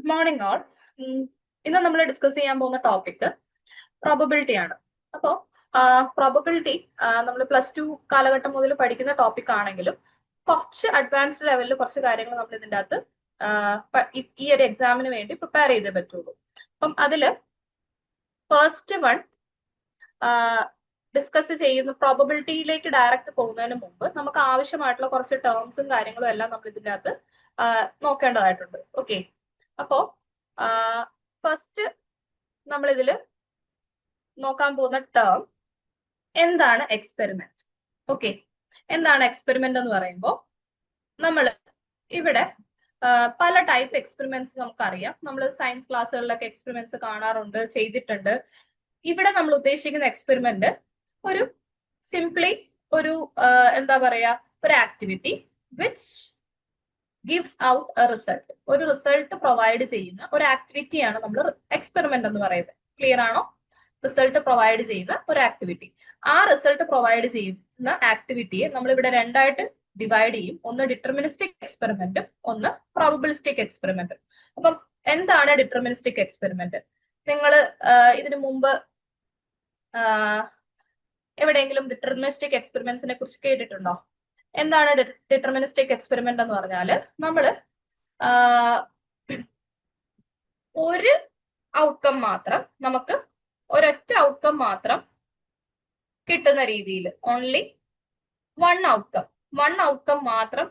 Good morning all. ഇന്ന് നമ്മൾ discuss ചെയ്യാൻ പോകുന്ന ടോപ്പിക് പ്രോബബിലിറ്റി ആണ്. അപ്പോൾ പ്രോബബിലിറ്റി നമ്മൾ +2 കാലഘട്ടം മുതൽ പഠിക്കുന്ന ടോപ്പിക് ആണെങ്കിലും കുറച്ച് അഡ്വാൻസ്ഡ് ലെവലിൽ കുറച്ച് കാര്യങ്ങൾ നമ്മൾ ഇതിൻ്റെ അകത്ത് ഈ ഒരു എക്സാമിന് വേണ്ടി പ്രിപ്പയർ ചെയ്തേ പറ്റുള്ളൂ. അപ്പം അതില് ഫസ്റ്റ് വൺ ഡിസ്കസ് ചെയ്യുന്ന പ്രോബബിലിറ്റിയിലേക്ക് ഡയറക്റ്റ് പോകുന്നതിന് മുമ്പ് നമുക്ക് ആവശ്യമായിട്ടുള്ള കുറച്ച് ടേംസും കാര്യങ്ങളും എല്ലാം നമ്മൾ ഇതിൻ്റെ അകത്ത് നോക്കേണ്ടതായിട്ടുണ്ട്. ഓക്കെ, അപ്പോ ഫസ്റ്റ് നമ്മൾ ഇതില് നോക്കാൻ പോകുന്ന ടേം എന്താണ് എക്സ്പെരിമെന്റ്. ഓക്കെ, എന്താണ് എക്സ്പെരിമെന്റ് എന്ന് പറയുമ്പോൾ നമ്മൾ ഇവിടെ പല ടൈപ്പ് എക്സ്പെരിമെന്റ്സ് നമുക്കറിയാം. നമ്മൾ സയൻസ് ക്ലാസ്സുകളിലൊക്കെ എക്സ്പെരിമെന്റ്സ് കാണാറുണ്ട്, ചെയ്തിട്ടുണ്ട്. ഇവിടെ നമ്മൾ ഉദ്ദേശിക്കുന്ന എക്സ്പെരിമെന്റ് ഒരു സിംപ്ലി ഒരു എന്താ പറയാ, ഒരു activity which gives out A result, ഒരു റിസൾട്ട് പ്രൊവൈഡ് ചെയ്യുന്ന ഒരു ആക്ടിവിറ്റിയാണ് നമ്മൾ എക്സ്പെരിമെന്റ് എന്ന് പറയുന്നത്. ക്ലിയർ ആണോ? റിസൾട്ട് പ്രൊവൈഡ് ചെയ്യുന്ന ഒരു ആക്ടിവിറ്റി. ആ റിസൾട്ട് പ്രൊവൈഡ് ചെയ്യുന്ന ആക്ടിവിറ്റിയെ നമ്മൾ ഇവിടെ രണ്ടായിട്ട് ഡിവൈഡ് ചെയ്യും. ഒന്ന് ഡിറ്റർമിനിസ്റ്റിക് എക്സ്പെരിമെന്റും ഒന്ന് പ്രോബബിലിസ്റ്റിക് എക്സ്പെരിമെന്റും. അപ്പം എന്താണ് ഡിറ്റർമിനിസ്റ്റിക് എക്സ്പെരിമെന്റ്? നിങ്ങൾ ഇതിനു മുമ്പ് എവിടെയെങ്കിലും ഡിറ്റർമിനിസ്റ്റിക് എക്സ്പെരിമെന്റ്സിനെ കുറിച്ച് കേട്ടിട്ടുണ്ടോ? എന്താണ് ഡിറ്റർമിനിസ്റ്റിക് എക്സ്പെരിമെന്റ് എന്ന് പറഞ്ഞാല് നമ്മള് ഒരു ഔട്ട്കം മാത്രം, നമുക്ക് ഒരൊറ്റ ഔട്ട്കം മാത്രം കിട്ടുന്ന രീതിയിൽ, ഓൺലി വൺ ഔട്ട്കം മാത്രം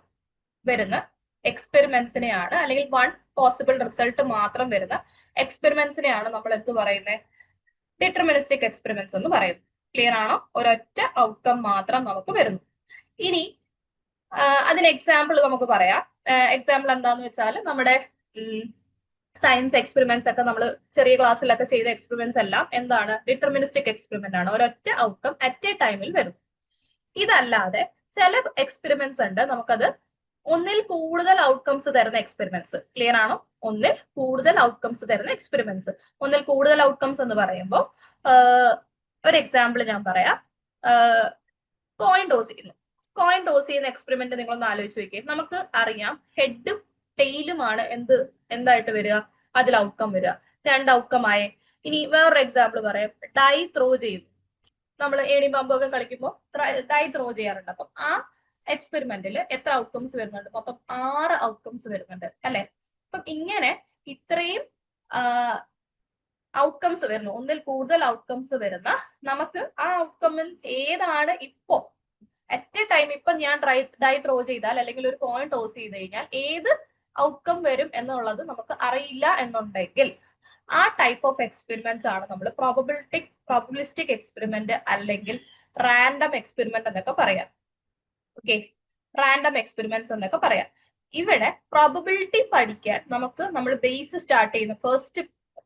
വരുന്ന എക്സ്പെരിമെന്റ്സിനെയാണ്, അല്ലെങ്കിൽ വൺ പോസിബിൾ റിസൾട്ട് മാത്രം വരുന്ന എക്സ്പെരിമെന്റ്സിനെയാണ് നമ്മൾ എന്ത് പറയുന്നത്? ഡിറ്റർമിനിസ്റ്റിക് എക്സ്പെരിമെന്റ്സ് എന്ന് പറയുന്നത്. ക്ലിയർ ആണോ? ഒരൊറ്റ ഔട്ട്കം മാത്രം നമുക്ക് വരുന്നു. ഇനി അതിന് എക്സാമ്പിൾ നമുക്ക് പറയാം. എക്സാമ്പിൾ എന്താന്ന് വെച്ചാൽ നമ്മുടെ സയൻസ് എക്സ്പെരിമെന്റ്സ് ഒക്കെ നമ്മൾ ചെറിയ ക്ലാസ്സിലൊക്കെ ചെയ്ത എക്സ്പെരിമെന്റ്സ് എല്ലാം എന്താണ്? ഡിറ്റർമിനിസ്റ്റിക് എക്സ്പെരിമെന്റ് ആണ്. ഒരൊറ്റ ഔട്ട്കം അറ്റ് എ ടൈമിൽ വരുന്നു. ഇതല്ലാതെ ചില എക്സ്പെരിമെന്റ്സ് ഉണ്ട്, നമുക്കത് ഒന്നിൽ കൂടുതൽ ഔട്ട്കംസ് തരുന്ന എക്സ്പെരിമെന്റ്സ്. ക്ലിയർ ആണോ? ഒന്നിൽ കൂടുതൽ ഔട്ട്കംസ് തരുന്ന എക്സ്പെരിമെന്റ്സ്. ഒന്നിൽ കൂടുതൽ ഔട്ട്കംസ് എന്ന് പറയുമ്പോൾ ഒരു എക്സാമ്പിൾ ഞാൻ പറയാം. കോയിൻ ടോസ് ചെയ്യുന്ന എക്സ്പെരിമെന്റ് നിങ്ങളൊന്ന് ആലോചിച്ച് നോക്കിയേ. നമുക്ക് അറിയാം ഹെഡും ടെയിലുമാണ് എന്തായിട്ട് വരിക, അതിൽ ഔട്ട്കം വരിക. രണ്ട് ഔട്ട്കം ആയേ. ഇനി വേറൊരു എക്സാമ്പിൾ പറയാം. ഡൈ ത്രോ ചെയ്യുന്നു. നമ്മൾ ഏണി പമ്പൊക്കെ കളിക്കുമ്പോൾ ഡൈ ത്രോ ചെയ്യാറുണ്ട്. അപ്പം ആ എക്സ്പെരിമെന്റിൽ എത്ര ഔട്ട്കംസ് വരുന്നുണ്ട്? മൊത്തം 6 ഔട്ട്കംസ് വരുന്നുണ്ട് അല്ലെ? അപ്പം ഇങ്ങനെ ഇത്രയും ഔട്ട്കംസ് വരുന്നു, ഒന്നിൽ കൂടുതൽ ഔട്ട്കംസ് വരുന്ന, നമുക്ക് ആ ഔട്ട്കമ്മിൽ ഏതാണ് ഇപ്പോ അറ്റ് എ ടൈം, ഇപ്പൊ ഞാൻ ഡൈ ത്രോ ചെയ്താൽ അല്ലെങ്കിൽ ഒരു കോയിൻ ടോസ് ചെയ്ത് കഴിഞ്ഞാൽ ഏത് ഔട്ട്കം വരും എന്നുള്ളത് നമുക്ക് അറിയില്ല എന്നുണ്ടെങ്കിൽ ആ ടൈപ്പ് ഓഫ് എക്സ്പെരിമെന്റ്സ് ആണ് നമ്മൾ പ്രോബബിലിസ്റ്റിക് എക്സ്പെരിമെന്റ് അല്ലെങ്കിൽ റാൻഡം എക്സ്പെരിമെന്റ് എന്നൊക്കെ പറയാം. ഓക്കെ, റാൻഡം എക്സ്പെരിമെന്റ്സ് എന്നൊക്കെ പറയാം. ഇവിടെ പ്രോബബിലിറ്റി പഠിക്കാൻ നമ്മൾ ബേസ് സ്റ്റാർട്ട് ചെയ്യുന്ന ഫസ്റ്റ്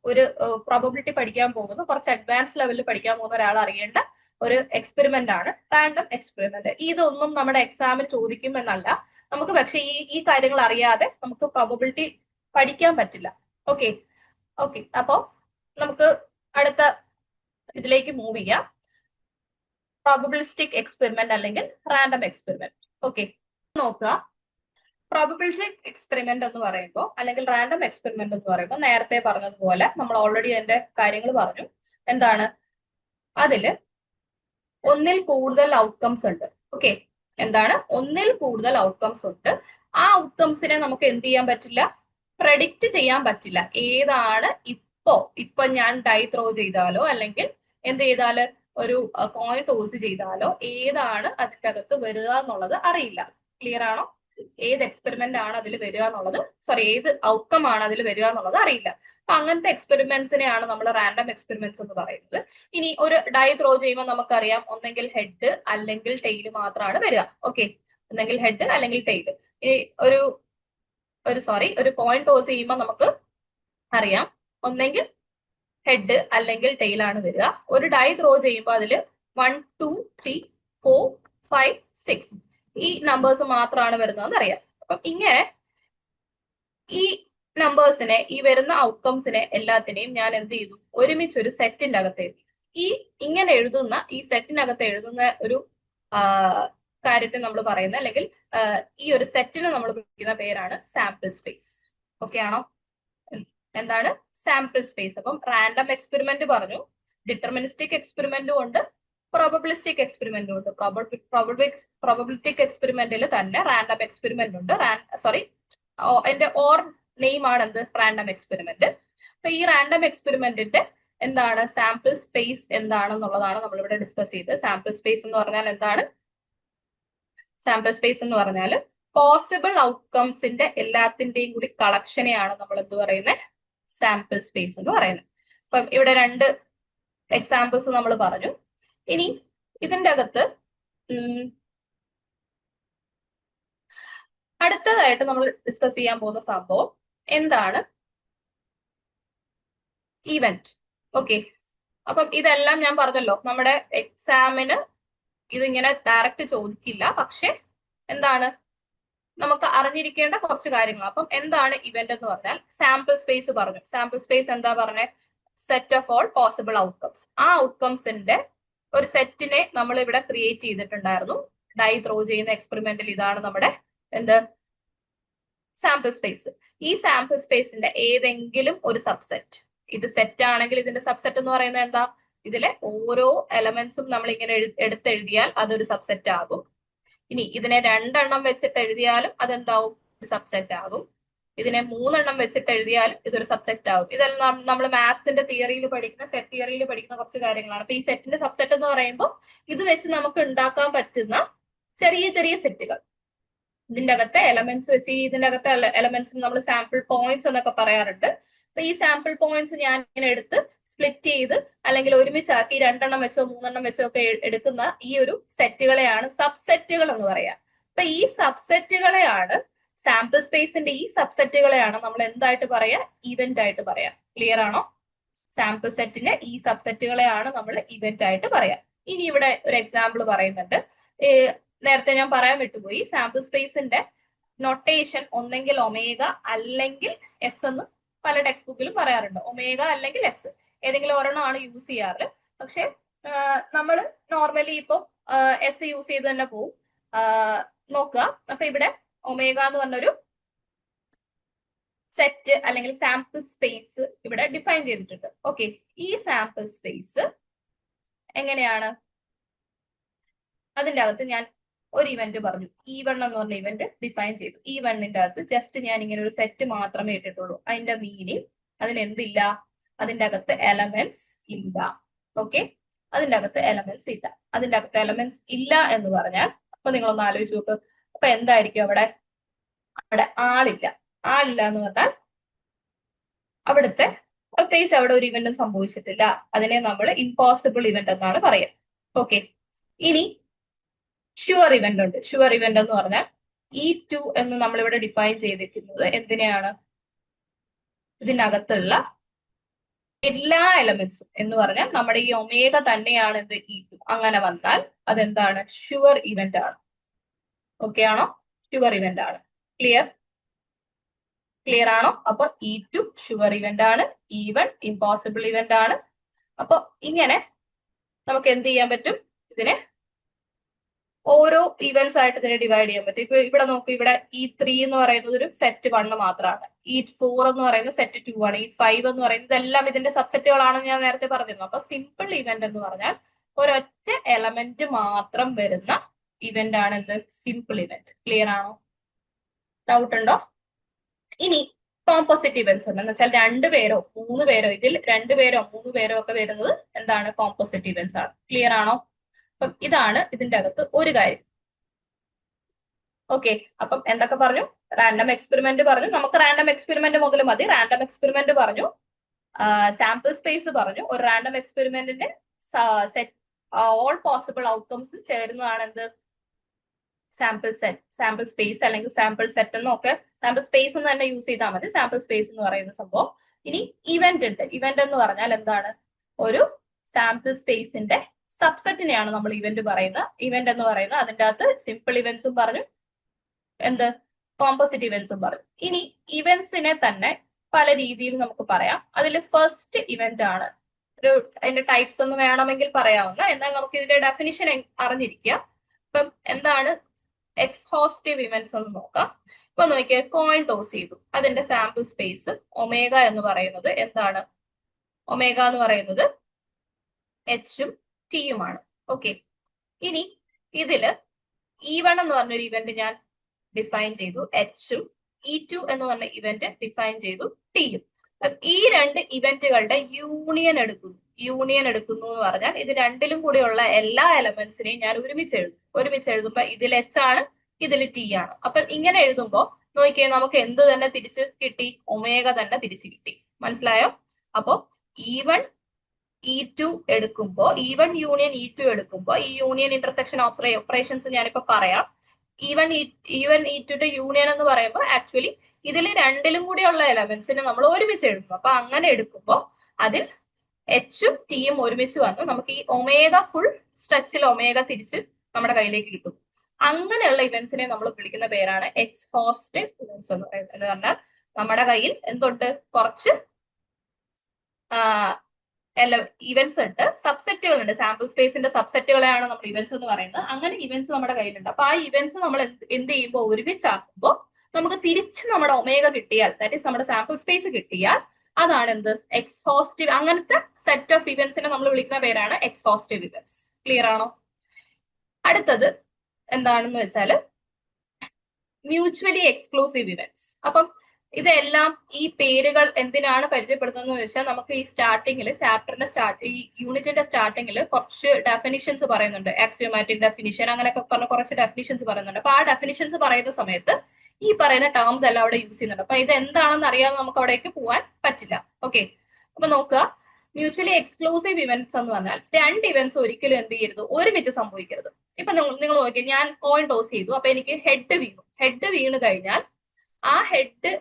ഒരു പ്രോബബിലിറ്റി പഠിക്കാൻ പോകുന്ന, കുറച്ച് അഡ്വാൻസ് ലെവലിൽ പഠിക്കാൻ പോകുന്ന ഒരാൾ അറിയേണ്ട ഒരു എക്സ്പെരിമെന്റ് ആണ് റാൻഡം എക്സ്പെരിമെന്റ്. ഇതൊന്നും നമ്മുടെ എക്സാമിന് ചോദിക്കുമെന്നല്ല, നമുക്ക് പക്ഷെ ഈ കാര്യങ്ങൾ അറിയാതെ നമുക്ക് പ്രോബബിലിറ്റി പഠിക്കാൻ പറ്റില്ല. ഓക്കെ, അപ്പോ നമുക്ക് അടുത്ത ഇതിലേക്ക് മൂവ് ചെയ്യാം. പ്രോബബിലിസ്റ്റിക് എക്സ്പെരിമെന്റ് അല്ലെങ്കിൽ റാൻഡം എക്സ്പെരിമെന്റ്. ഓക്കെ, നോക്കുക. പ്രോബബിലിസ്റ്റിക് എക്സ്പെരിമെന്റ് എന്ന് പറയുമ്പോൾ അല്ലെങ്കിൽ റാൻഡം എക്സ്പെരിമെന്റ് എന്ന് പറയുമ്പോൾ നേരത്തെ പറഞ്ഞതുപോലെ നമ്മൾ ഓൾറെഡി അതിന്റെ കാര്യങ്ങൾ പറഞ്ഞു. എന്താണ്? അതില് ഒന്നിൽ കൂടുതൽ ഔട്ട്കംസ് ഉണ്ട്. ഓക്കെ, എന്താണ്? ഒന്നിൽ കൂടുതൽ ഔട്ട്കംസ് ഉണ്ട്. ആ ഔട്ട്കംസിനെ നമുക്ക് എന്ത് ചെയ്യാൻ പറ്റില്ല? പ്രെഡിക്റ്റ് ചെയ്യാൻ പറ്റില്ല. ഏതാണ് ഇപ്പൊ ഞാൻ ഡൈ ത്രോ ചെയ്താലോ അല്ലെങ്കിൽ എന്ത് ചെയ്താല് ഒരു കോയിൻ ടോസ് ചെയ്താലോ ഏതാണ് അതിന്റെ അകത്ത് വരിക എന്നുള്ളത് അറിയില്ല. ക്ലിയർ ആണോ? ഏത് എക്സ്പെരിമെന്റ് ആണ് അതിൽ വരിക എന്നുള്ളത്, ഏത് ഔട്ട്കം ആണ് അതിൽ വരിക എന്നുള്ളത് അറിയില്ല. അപ്പൊ അങ്ങനത്തെ എക്സ്പെരിമെന്റ്സിനെയാണ് നമ്മൾ റാൻഡം എക്സ്പെരിമെന്റ്സ് എന്ന് പറയുന്നത്. ഇനി ഒരു ഡൈ ത്രോ ചെയ്യുമ്പോൾ നമുക്കറിയാം ഒന്നെങ്കിൽ ഹെഡ് അല്ലെങ്കിൽ ടെയില് മാത്രമാണ് വരിക. ഓക്കെ, ഒന്നെങ്കിൽ ഹെഡ് അല്ലെങ്കിൽ ടെയില്. ഇനി ഒരു കോയിൻ ടോസ് ചെയ്യുമ്പോൾ നമുക്ക് അറിയാം ഒന്നെങ്കിൽ ഹെഡ് അല്ലെങ്കിൽ ടെയിൽ ആണ് വരിക. ഒരു ഡൈ ത്രോ ചെയ്യുമ്പോൾ അതിൽ 1 2 3 4 5 6 ഈ നമ്പേഴ്സ് മാത്രമാണ് വരുന്നതെന്ന് അറിയാം. അപ്പം ഇങ്ങനെ ഈ നമ്പേഴ്സിനെ, ഈ വരുന്ന ഔട്ട്കംസിനെ എല്ലാത്തിനെയും ഞാൻ എന്ത് ചെയ്തു? ഒരുമിച്ച് ഒരു സെറ്റിന്റെ അകത്ത് എഴുതി. ഇങ്ങനെ എഴുതുന്ന, ഈ സെറ്റിനകത്ത് എഴുതുന്ന ഒരു കാര്യത്തെ നമ്മൾ പറയുന്ന, അല്ലെങ്കിൽ ഈ ഒരു സെറ്റിനെ നമ്മൾ വിളിക്കുന്ന പേരാണ് സാമ്പിൾ സ്പേസ്. ഓക്കെ ആണോ? എന്താണ് സാമ്പിൾ സ്പേസ്. അപ്പം റാൻഡം എക്സ്പെരിമെന്റ് പറഞ്ഞു, ഡിറ്റർമിനിസ്റ്റിക് എക്സ്പെരിമെന്റും ഉണ്ട്, പ്രോബബിലിസ്റ്റിക് എക്സ്പെരിമെന്റും ഉണ്ട്. പ്രോബബിലിസ്റ്റിക് എക്സ്പെരിമെന്റിൽ തന്നെ റാൻഡം എക്സ്പെരിമെന്റ് ഉണ്ട്. സോറി, എന്റെ ഓർ നെയിം ആണ് എന്ത് റാൻഡം എക്സ്പെരിമെന്റ്. അപ്പൊ ഈ റാൻഡം എക്സ്പെരിമെന്റിന്റെ എന്താണ് സാമ്പിൾ സ്പേസ് എന്താണെന്നുള്ളതാണ് നമ്മൾ ഇവിടെ ഡിസ്കസ് ചെയ്തത്. സാമ്പിൾ സ്പേസ് എന്ന് പറഞ്ഞാൽ എന്താണ്? സാമ്പിൾ സ്പേസ് എന്ന് പറഞ്ഞാൽ പോസിബിൾ ഔട്ട്കംസിന്റെ എല്ലാത്തിന്റെയും കൂടി കളക്ഷനെയാണ് നമ്മൾ എന്ത് പറയുന്നത്? സാമ്പിൾ സ്പേസ് എന്ന് പറയുന്നത്. അപ്പം ഇവിടെ രണ്ട് എക്സാമ്പിൾസ് നമ്മൾ പറഞ്ഞു. ഇനി ഇതിന്റെ അകത്ത് അടുത്തതായിട്ട് നമ്മൾ ഡിസ്കസ് ചെയ്യാൻ പോകുന്ന സംഭവം എന്താണ്? ഇവന്റ്. ഓക്കെ, അപ്പം ഇതെല്ലാം ഞാൻ പറഞ്ഞല്ലോ നമ്മുടെ എക്സാമിന് ഇതിങ്ങനെ ഡയറക്റ്റ് ചോദിക്കില്ല, പക്ഷെ എന്താണ് നമുക്ക് അറിഞ്ഞിരിക്കേണ്ട കുറച്ച് കാര്യങ്ങൾ. അപ്പം എന്താണ് ഇവന്റ് എന്ന് പറഞ്ഞാൽ സാമ്പിൾ സ്പേസ് പറഞ്ഞു. സാമ്പിൾ സ്പേസ് എന്താ പറഞ്ഞ? Set of all possible outcomes. ആ ഔട്ട്കംസിന്റെ ഒരു സെറ്റിനെ നമ്മൾ ഇവിടെ ക്രിയേറ്റ് ചെയ്തിട്ടുണ്ടായിരുന്നു. ഡൈ ത്രോ ചെയ്യുന്ന എക്സ്പെരിമെന്റിൽ ഇതാണ് നമ്മുടെ എന്ത് സാമ്പിൾ സ്പേസ്. ഈ സാമ്പിൾ സ്പേസിന്റെ ഏതെങ്കിലും ഒരു സബ്സെറ്റ്, ഇത് സെറ്റ് ആണെങ്കിൽ ഇതിന്റെ സബ്സെറ്റ് എന്ന് പറയുന്നത് എന്താ? ഇതിലെ ഓരോ എലമെന്റ്സും നമ്മൾ ഇങ്ങനെ എടുത്തെഴുതിയാൽ അതൊരു സബ്സെറ്റ് ആകും. ഇനി ഇതിനെ 2 എണ്ണം വെച്ചിട്ട് എഴുതിയാലും അതെന്താവും? ഒരു സബ്സെറ്റ് ആകും. ഇതിനെ 3 എണ്ണം വെച്ചിട്ട് എഴുതിയാലും ഇതൊരു സബ്സെറ്റ് ആകും. ഇതെല്ലാം നമ്മൾ മാത്സിന്റെ തിയറിയിൽ പഠിക്കുന്ന, സെറ്റ് തിയറിയിൽ പഠിക്കുന്ന കുറച്ച് കാര്യങ്ങളാണ്. അപ്പൊ ഈ സെറ്റിന്റെ സബ്സെറ്റ് എന്ന് പറയുമ്പോൾ ഇത് വെച്ച് നമുക്ക് ഉണ്ടാക്കാൻ പറ്റുന്ന ചെറിയ ചെറിയ സെറ്റുകൾ. ഇതിന്റെ അകത്തെ എലമെന്റ്സ് വെച്ച് ഇതിന്റെ അകത്തെ എലമെന്റ്സ് നമ്മൾ സാമ്പിൾ പോയിന്റ്സ് എന്നൊക്കെ പറയാറുണ്ട്. അപ്പൊ ഈ സാമ്പിൾ പോയിന്റ്സ് ഞാൻ ഇങ്ങനെ എടുത്ത് സ്പ്ലിറ്റ് ചെയ്ത് അല്ലെങ്കിൽ ഒരുമിച്ചാക്കി 2 എണ്ണം വെച്ചോ 3 എണ്ണം വെച്ചോ ഒക്കെ എടുക്കുന്ന ഈ ഒരു സെറ്റുകളെയാണ് സബ്സെറ്റുകൾ എന്ന് പറയാ. അപ്പൊ ഈ സബ്സെറ്റുകളെയാണ്, സാമ്പിൾ സ്പേസിന്റെ ഈ സബ്സെറ്റുകളെയാണ് നമ്മൾ എന്തായിട്ട് പറയാ? ഇവന്റ് ആയിട്ട് പറയാ. ക്ലിയർ ആണോ? സാമ്പിൾ സെറ്റിന്റെ ഈ സബ്സെറ്റുകളെയാണ് നമ്മൾ ഇവന്റ് ആയിട്ട് പറയാ. ഇനി ഇവിടെ ഒരു എക്സാമ്പിൾ പറയുന്നുണ്ട്. നേരത്തെ ഞാൻ പറയാൻ വിട്ടുപോയി, സാമ്പിൾ സ്പേസിന്റെ നൊട്ടേഷൻ ഒന്നെങ്കിൽ ഒമേഗ അല്ലെങ്കിൽ എസ് എന്ന് പല ടെക്സ്റ്റ് ബുക്കിലും പറയാറുണ്ട്. ഒമേഗ അല്ലെങ്കിൽ എസ്, ഏതെങ്കിലും ഒരെണ്ണമാണ് യൂസ് ചെയ്യാറ്. പക്ഷെ നമ്മൾ നോർമലി ഇപ്പൊ എസ് യൂസ് ചെയ്ത് തന്നെ പോവും. നോക്കുക, അപ്പൊ ഇവിടെ ഒമേഗ എന്ന് പറഞ്ഞൊരു സെറ്റ് അല്ലെങ്കിൽ സാമ്പിൾ സ്പേസ് ഇവിടെ ഡിഫൈൻ ചെയ്തിട്ടുണ്ട്. ഓക്കെ, ഈ സാമ്പിൾ സ്പേസ് എങ്ങനെയാണ്? അതിന്റെ അകത്ത് ഞാൻ ഒരു ഇവന്റ് പറഞ്ഞു, E1 എന്ന് പറഞ്ഞ ഇവന്റ് ഡിഫൈൻ ചെയ്തു. E1ന്റെ അകത്ത് ജസ്റ്റ് ഞാൻ ഇങ്ങനെ ഒരു സെറ്റ് മാത്രമേ ഇട്ടിട്ടുള്ളൂ. അതിന്റെ മീനിങ്, അതിന് എന്തില്ല? അതിന്റെ അകത്ത് എലമെന്റ്സ് ഇല്ല. ഓക്കെ, അതിന്റെ അകത്ത് എലമെന്റ്സ് ഇല്ല. അതിന്റെ അകത്ത് എലമെന്റ്സ് ഇല്ല എന്ന് പറഞ്ഞാൽ അപ്പൊ നിങ്ങളൊന്ന് ആലോചിച്ച് നോക്ക്, അപ്പൊ എന്തായിരിക്കും അവിടെ? അവിടെ ആളില്ല. ആളില്ല എന്ന് പറഞ്ഞാൽ അവിടുത്തെ പ്രത്യേകിച്ച് അവിടെ ഒരു ഇവന്റും സംഭവിച്ചിട്ടില്ല. അതിനെ നമ്മൾ ഇമ്പോസിബിൾ ഇവന്റ് എന്നാണ് പറയുക. ഓക്കെ, ഇനി ഷുവർ ഇവന്റ് ഉണ്ട്. ഷുവർ ഇവന്റ് എന്ന് പറഞ്ഞാൽ E2 എന്ന് നമ്മൾ ഇവിടെ ഡിഫൈൻ ചെയ്തിരിക്കുന്നത് എന്തിനെയാണ്? ഇതിനകത്തുള്ള എല്ലാ എലമെന്റ്സും എന്ന് പറഞ്ഞാൽ നമ്മുടെ ഈ ഒമേഗ തന്നെയാണ് എന്ത്? E2. അങ്ങനെ വന്നാൽ അതെന്താണ്? ഷുവർ ഇവന്റ് ആണ്. ഓക്കെ ആണോ? ഷുവർ ഇവന്റ് ആണ്. ക്ലിയർ? ക്ലിയർ ആണോ? അപ്പൊ E2 ഷുവർ ഇവന്റ് ആണ്, E1 ഇമ്പോസിബിൾ ഇവന്റ് ആണ്. അപ്പൊ ഇങ്ങനെ നമുക്ക് എന്ത് ചെയ്യാൻ പറ്റും? ഇതിനെ ഓരോ ഇവന്റ്സ് ആയിട്ട് ഇതിനെ ഡിവൈഡ് ചെയ്യാൻ പറ്റും. ഇപ്പൊ ഇവിടെ നോക്കൂ, ഇവിടെ E3 എന്ന് പറയുന്നത് ഒരു സെറ്റ് 1 മാത്രമാണ്. E4 എന്ന് പറയുന്നത് സെറ്റ് 2 ആണ്. E5 എന്ന് പറയുന്നത് ഇതെല്ലാം ഇതിന്റെ സബ്സെറ്റുകളാണെന്ന് ഞാൻ നേരത്തെ പറഞ്ഞിരുന്നു. അപ്പൊ സിമ്പിൾ ഇവന്റ് എന്ന് പറഞ്ഞാൽ ഒരൊറ്റ എലമെന്റ് മാത്രം വരുന്ന ഇവന്റ് ആണ് എന്ത്? Simple event. ക്ലിയർ ആണോ? ഡൗട്ട് ഉണ്ടോ? ഇനി കോമ്പോസിറ്റ് ഇവന്റ്സ് ഉണ്ട്, എന്ന് വെച്ചാൽ 2 പേരോ 3 പേരോ, ഇതിൽ 2 പേരോ 3 പേരോ ഒക്കെ വരുന്നത് എന്താണ്? കോമ്പോസിറ്റ് ഇവന്റ്സ് ആണ്. ക്ലിയർ ആണോ? അപ്പം ഇതാണ് ഇതിന്റെ അകത്ത് ഒരു കാര്യം. ഓക്കെ, അപ്പം എന്തൊക്കെ പറഞ്ഞു? റാൻഡം എക്സ്പെരിമെന്റ് പറഞ്ഞു. നമുക്ക് റാൻഡം എക്സ്പെരിമെന്റ് മുതൽ മതി. റാൻഡം എക്സ്പെരിമെന്റ് പറഞ്ഞു, സാമ്പിൾ സ്പേസ് പറഞ്ഞു. ഒരു റാൻഡം എക്സ്പെരിമെന്റിന്റെ സെറ്റ് ഓൾ പോസിബിൾ ഔട്ട്കംസ് ചേരുന്നതാണ് എന്ത്? സാമ്പിൾ സെറ്റ്, സാമ്പിൾ സ്പേസ് അല്ലെങ്കിൽ സാമ്പിൾ സെറ്റ് എന്നൊക്കെ, സാമ്പിൾ സ്പേസ് എന്ന് തന്നെ യൂസ് ചെയ്താൽ മതി. സാമ്പിൾ സ്പേസ് എന്ന് പറയുന്ന സംഭവം. ഇനി ഇവന്റ് ഉണ്ട്. ഇവന്റ് എന്ന് പറഞ്ഞാൽ എന്താണ്? ഒരു സാമ്പിൾ സ്പേസിന്റെ സബ്സെറ്റിനെയാണ് നമ്മൾ ഇവന്റ് പറയുന്നത്. ഇവന്റ് എന്ന് പറയുന്നത് അതിന്റെ അകത്ത് സിമ്പിൾ ഇവന്റ്സും പറഞ്ഞു, എന്ത്? കോമ്പോസിറ്റ് ഇവന്റ്സും പറഞ്ഞു. ഇനി ഇവന്റ്സിനെ തന്നെ പല രീതിയിൽ നമുക്ക് പറയാം. അതിൽ ഫസ്റ്റ് ഇവന്റ് ആണ് ഒരു, അതിന്റെ ടൈപ്സ് ഒന്ന് വേണമെങ്കിൽ പറയാവുന്ന, എന്നാൽ നമുക്ക് ഇതിന്റെ ഡെഫിനിഷൻ അറിഞ്ഞിരിക്കുക. ഇപ്പം എന്താണ് എക്സ്ഹോസ്റ്റീവ് ഇവന്റ്സ് ഒന്ന് നോക്കാം. ഇപ്പൊ നോക്കിയാൽ കോയിൻ ടോസ് ചെയ്തു, അതിന്റെ സാമ്പിൾ സ്പേസ് ഒമേഗ എന്ന് പറയുന്നത് എന്താണ്? ഒമേഗ എന്ന് പറയുന്നത് എച്ചും ടിയുമാണ്. ഓക്കെ, ഇനി ഇതില് E1 എന്ന് പറഞ്ഞൊരു ഇവന്റ് ഞാൻ ഡിഫൈൻ ചെയ്തു, എച്ചും E2 എന്ന് പറഞ്ഞ ഇവന്റ് ഡിഫൈൻ ചെയ്തു, ടിയും. ഈ രണ്ട് ഇവന്റുകളുടെ യൂണിയൻ എടുക്കുന്നു എന്ന് പറഞ്ഞാൽ ഇത് രണ്ടിലും കൂടെയുള്ള എല്ലാ എലമെന്റ്സിനെയും ഞാൻ ഒരുമിച്ച് എഴുതുമ്പോ ഇതിൽ എച്ച് ആണ്, ഇതിൽ ടി ആണ്. അപ്പം ഇങ്ങനെ എഴുതുമ്പോ നോക്കിയേ, നമുക്ക് എന്ത് തന്നെ തിരിച്ച് കിട്ടി? ഒമേഗ തന്നെ തിരിച്ചു കിട്ടി. മനസ്സിലായോ? അപ്പോ E1 E2 എടുക്കുമ്പോ, E1 യൂണിയൻ E2 എടുക്കുമ്പോ ഈ യൂണിയൻ ഇന്റർസെക്ഷൻ ഓപ്പറേഷൻസ് ഞാനിപ്പോ പറയാം. E1 E2ന്റെ യൂണിയൻ എന്ന് പറയുമ്പോൾ ആക്ച്വലി ഇതിൽ രണ്ടിലും കൂടിയുള്ള എലമെന്റ്സിനെ നമ്മൾ ഒരുമിച്ച് എഴുതുന്നു. അപ്പൊ അങ്ങനെ എടുക്കുമ്പോ അതിൽ എച്ചും ടിയും ഒരുമിച്ച് വന്ന് നമുക്ക് ഈ ഒമേഗ ഫുൾ സ്ട്രെച്ചിൽ ഒമേഗ തിരിച്ച് നമ്മുടെ കയ്യിലേക്ക് കിട്ടും. അങ്ങനെയുള്ള ഇവന്റ്സിനെ നമ്മൾ വിളിക്കുന്ന പേരാണ് എക്സ്ഹോസ്റ്റീവ് ഇവന്റ്സ് എന്ന് പറയുന്നത്. എന്ന് പറഞ്ഞാൽ നമ്മുടെ കയ്യിൽ എന്തുണ്ട്? കുറച്ച് ഇവന്റ്സ് ഉണ്ട്, സബ്സെറ്റുകൾ ഉണ്ട്. സാമ്പിൾ സ്പേസിന്റെ സബ്സെറ്റുകളെയാണ് നമ്മൾ ഇവന്റ്സ് എന്ന് പറയുന്നത്. അങ്ങനെ ഇവന്റ്സ് നമ്മുടെ കയ്യിലുണ്ട്. അപ്പൊ ആ ഇവന്റ്സ് നമ്മൾ എന്ത് ചെയ്യുമ്പോൾ, ഒരുമിച്ചാക്കുമ്പോൾ നമുക്ക് തിരിച്ച് നമ്മുടെ ഒമേഗ കിട്ടിയാൽ, ദാറ്റ് ഈസ് നമ്മുടെ സാമ്പിൾ സ്പേസ് കിട്ടിയാൽ അതാണ് എന്ത്? എക്സ്ഹോസ്റ്റീവ്. അങ്ങനത്തെ സെറ്റ് ഓഫ് ഇവന്റ്സിനെ നമ്മൾ വിളിക്കുന്ന പേരാണ് എക്സ്ഹോസ്റ്റീവ് ഇവന്റ്സ്. ക്ലിയർ ആണോ? അടുത്തത് എന്താണെന്ന് വെച്ചാൽ മ്യൂച്വലി എക്സ്ക്ലൂസീവ് ഇവന്റ്സ്. അപ്പം ഇതെല്ലാം ഈ പേരുകൾ എന്തിനാണ് പരിചയപ്പെടുത്തുന്നത് വെച്ചാൽ, നമുക്ക് ഈ സ്റ്റാർട്ടിങ്ങിൽ ഈ യൂണിറ്റിന്റെ സ്റ്റാർട്ടിങ്ങിൽ കുറച്ച് ഡെഫിനിഷൻസ് പറയുന്നുണ്ട്, ആക്സിയോമാറ്റിക് ഡെഫിനിഷൻ അങ്ങനെയൊക്കെ പറഞ്ഞ കുറച്ച് ഡെഫിനിഷൻസ് പറയുന്നുണ്ട്. അപ്പൊ ആ ഡെഫിനിഷൻസ് പറയുന്ന സമയത്ത് ഈ പറയുന്ന ടേംസ് എല്ലാം അവിടെ യൂസ് ചെയ്യുന്നുണ്ട്. അപ്പൊ ഇത് എന്താണെന്ന് അറിയാതെ നമുക്ക് അവിടേക്ക് പോകാൻ പറ്റില്ല. ഓക്കെ, അപ്പൊ നോക്കുക, മ്യൂച്വലി എക്സ്ക്ലൂസീവ് ഇവന്റ്സ് എന്ന് പറഞ്ഞാൽ രണ്ട് ഇവന്റ്സ് ഒരിക്കലും എന്ത് ചെയ്യരുത്? ഒരുമിച്ച് സംഭവിക്കരുത്. ഇപ്പൊ നിങ്ങൾ നോക്കി, ഞാൻ കോയിൻ ടോസ് ചെയ്തു, അപ്പൊ എനിക്ക് ഹെഡ് വീണു കഴിഞ്ഞാൽ ആ ഹെഡ്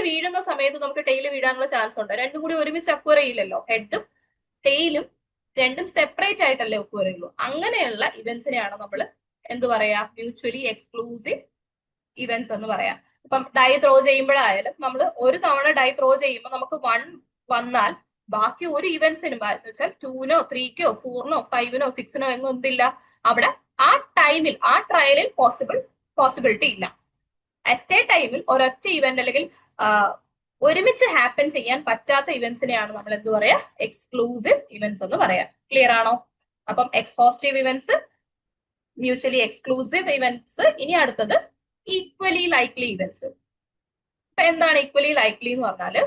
വീഴുന്ന സമയത്ത് നമുക്ക് ടെയിൽ വീഴാനുള്ള ചാൻസ് ഉണ്ട്. രണ്ടും കൂടി ഒരുമിച്ച് അക്വയർ ചെയ്യില്ലല്ലോ. ഹെഡും ടെയിലും രണ്ടും സെപ്പറേറ്റ് ആയിട്ടല്ലേ അക്വയർ ചെയ്യുള്ളൂ. അങ്ങനെയുള്ള ഇവന്റ്സിനെയാണ് നമ്മൾ എന്ത് പറയാ? മ്യൂച്വലി എക്സ്ക്ലൂസീവ് ഇവന്റ്സ് എന്ന് പറയാം. ഇപ്പം ഡൈ ത്രോ ചെയ്യുമ്പോഴായാലും നമ്മൾ ഒരു തവണ ഡൈ ത്രോ ചെയ്യുമ്പോൾ നമുക്ക് 1 വന്നാൽ ബാക്കി ഒരു ഇവന്റ്സിനും എന്ന് വെച്ചാൽ 2നോ 3കോ 4നോ 5നോ 6നോ എന്നും എന്തില്ല, അവിടെ ആ ടൈമിൽ ആ ട്രയലിൽ പോസിബിലിറ്റി ഇല്ല. അറ്റ് എ ടൈമിൽ ഒരൊറ്റ ഇവന്റ് അല്ലെങ്കിൽ ഒരുമിച്ച് ഹാപ്പൻ ചെയ്യാൻ പറ്റാത്ത ഇവന്റ്സിനെയാണ് നമ്മൾ എന്ത് പറയാ? എക്സ്ക്ലൂസീവ് ഇവന്റ്സ് എന്ന് പറയാം. ക്ലിയർ ആണോ? അപ്പം exhaustive events, mutually exclusive events. ഇനി അടുത്തത് ഈക്വലി ലൈക്ലി ഇവന്റ്സ്. അപ്പൊ എന്താണ് ഈക്വലി ലൈക്ലി എന്ന് പറഞ്ഞാല്,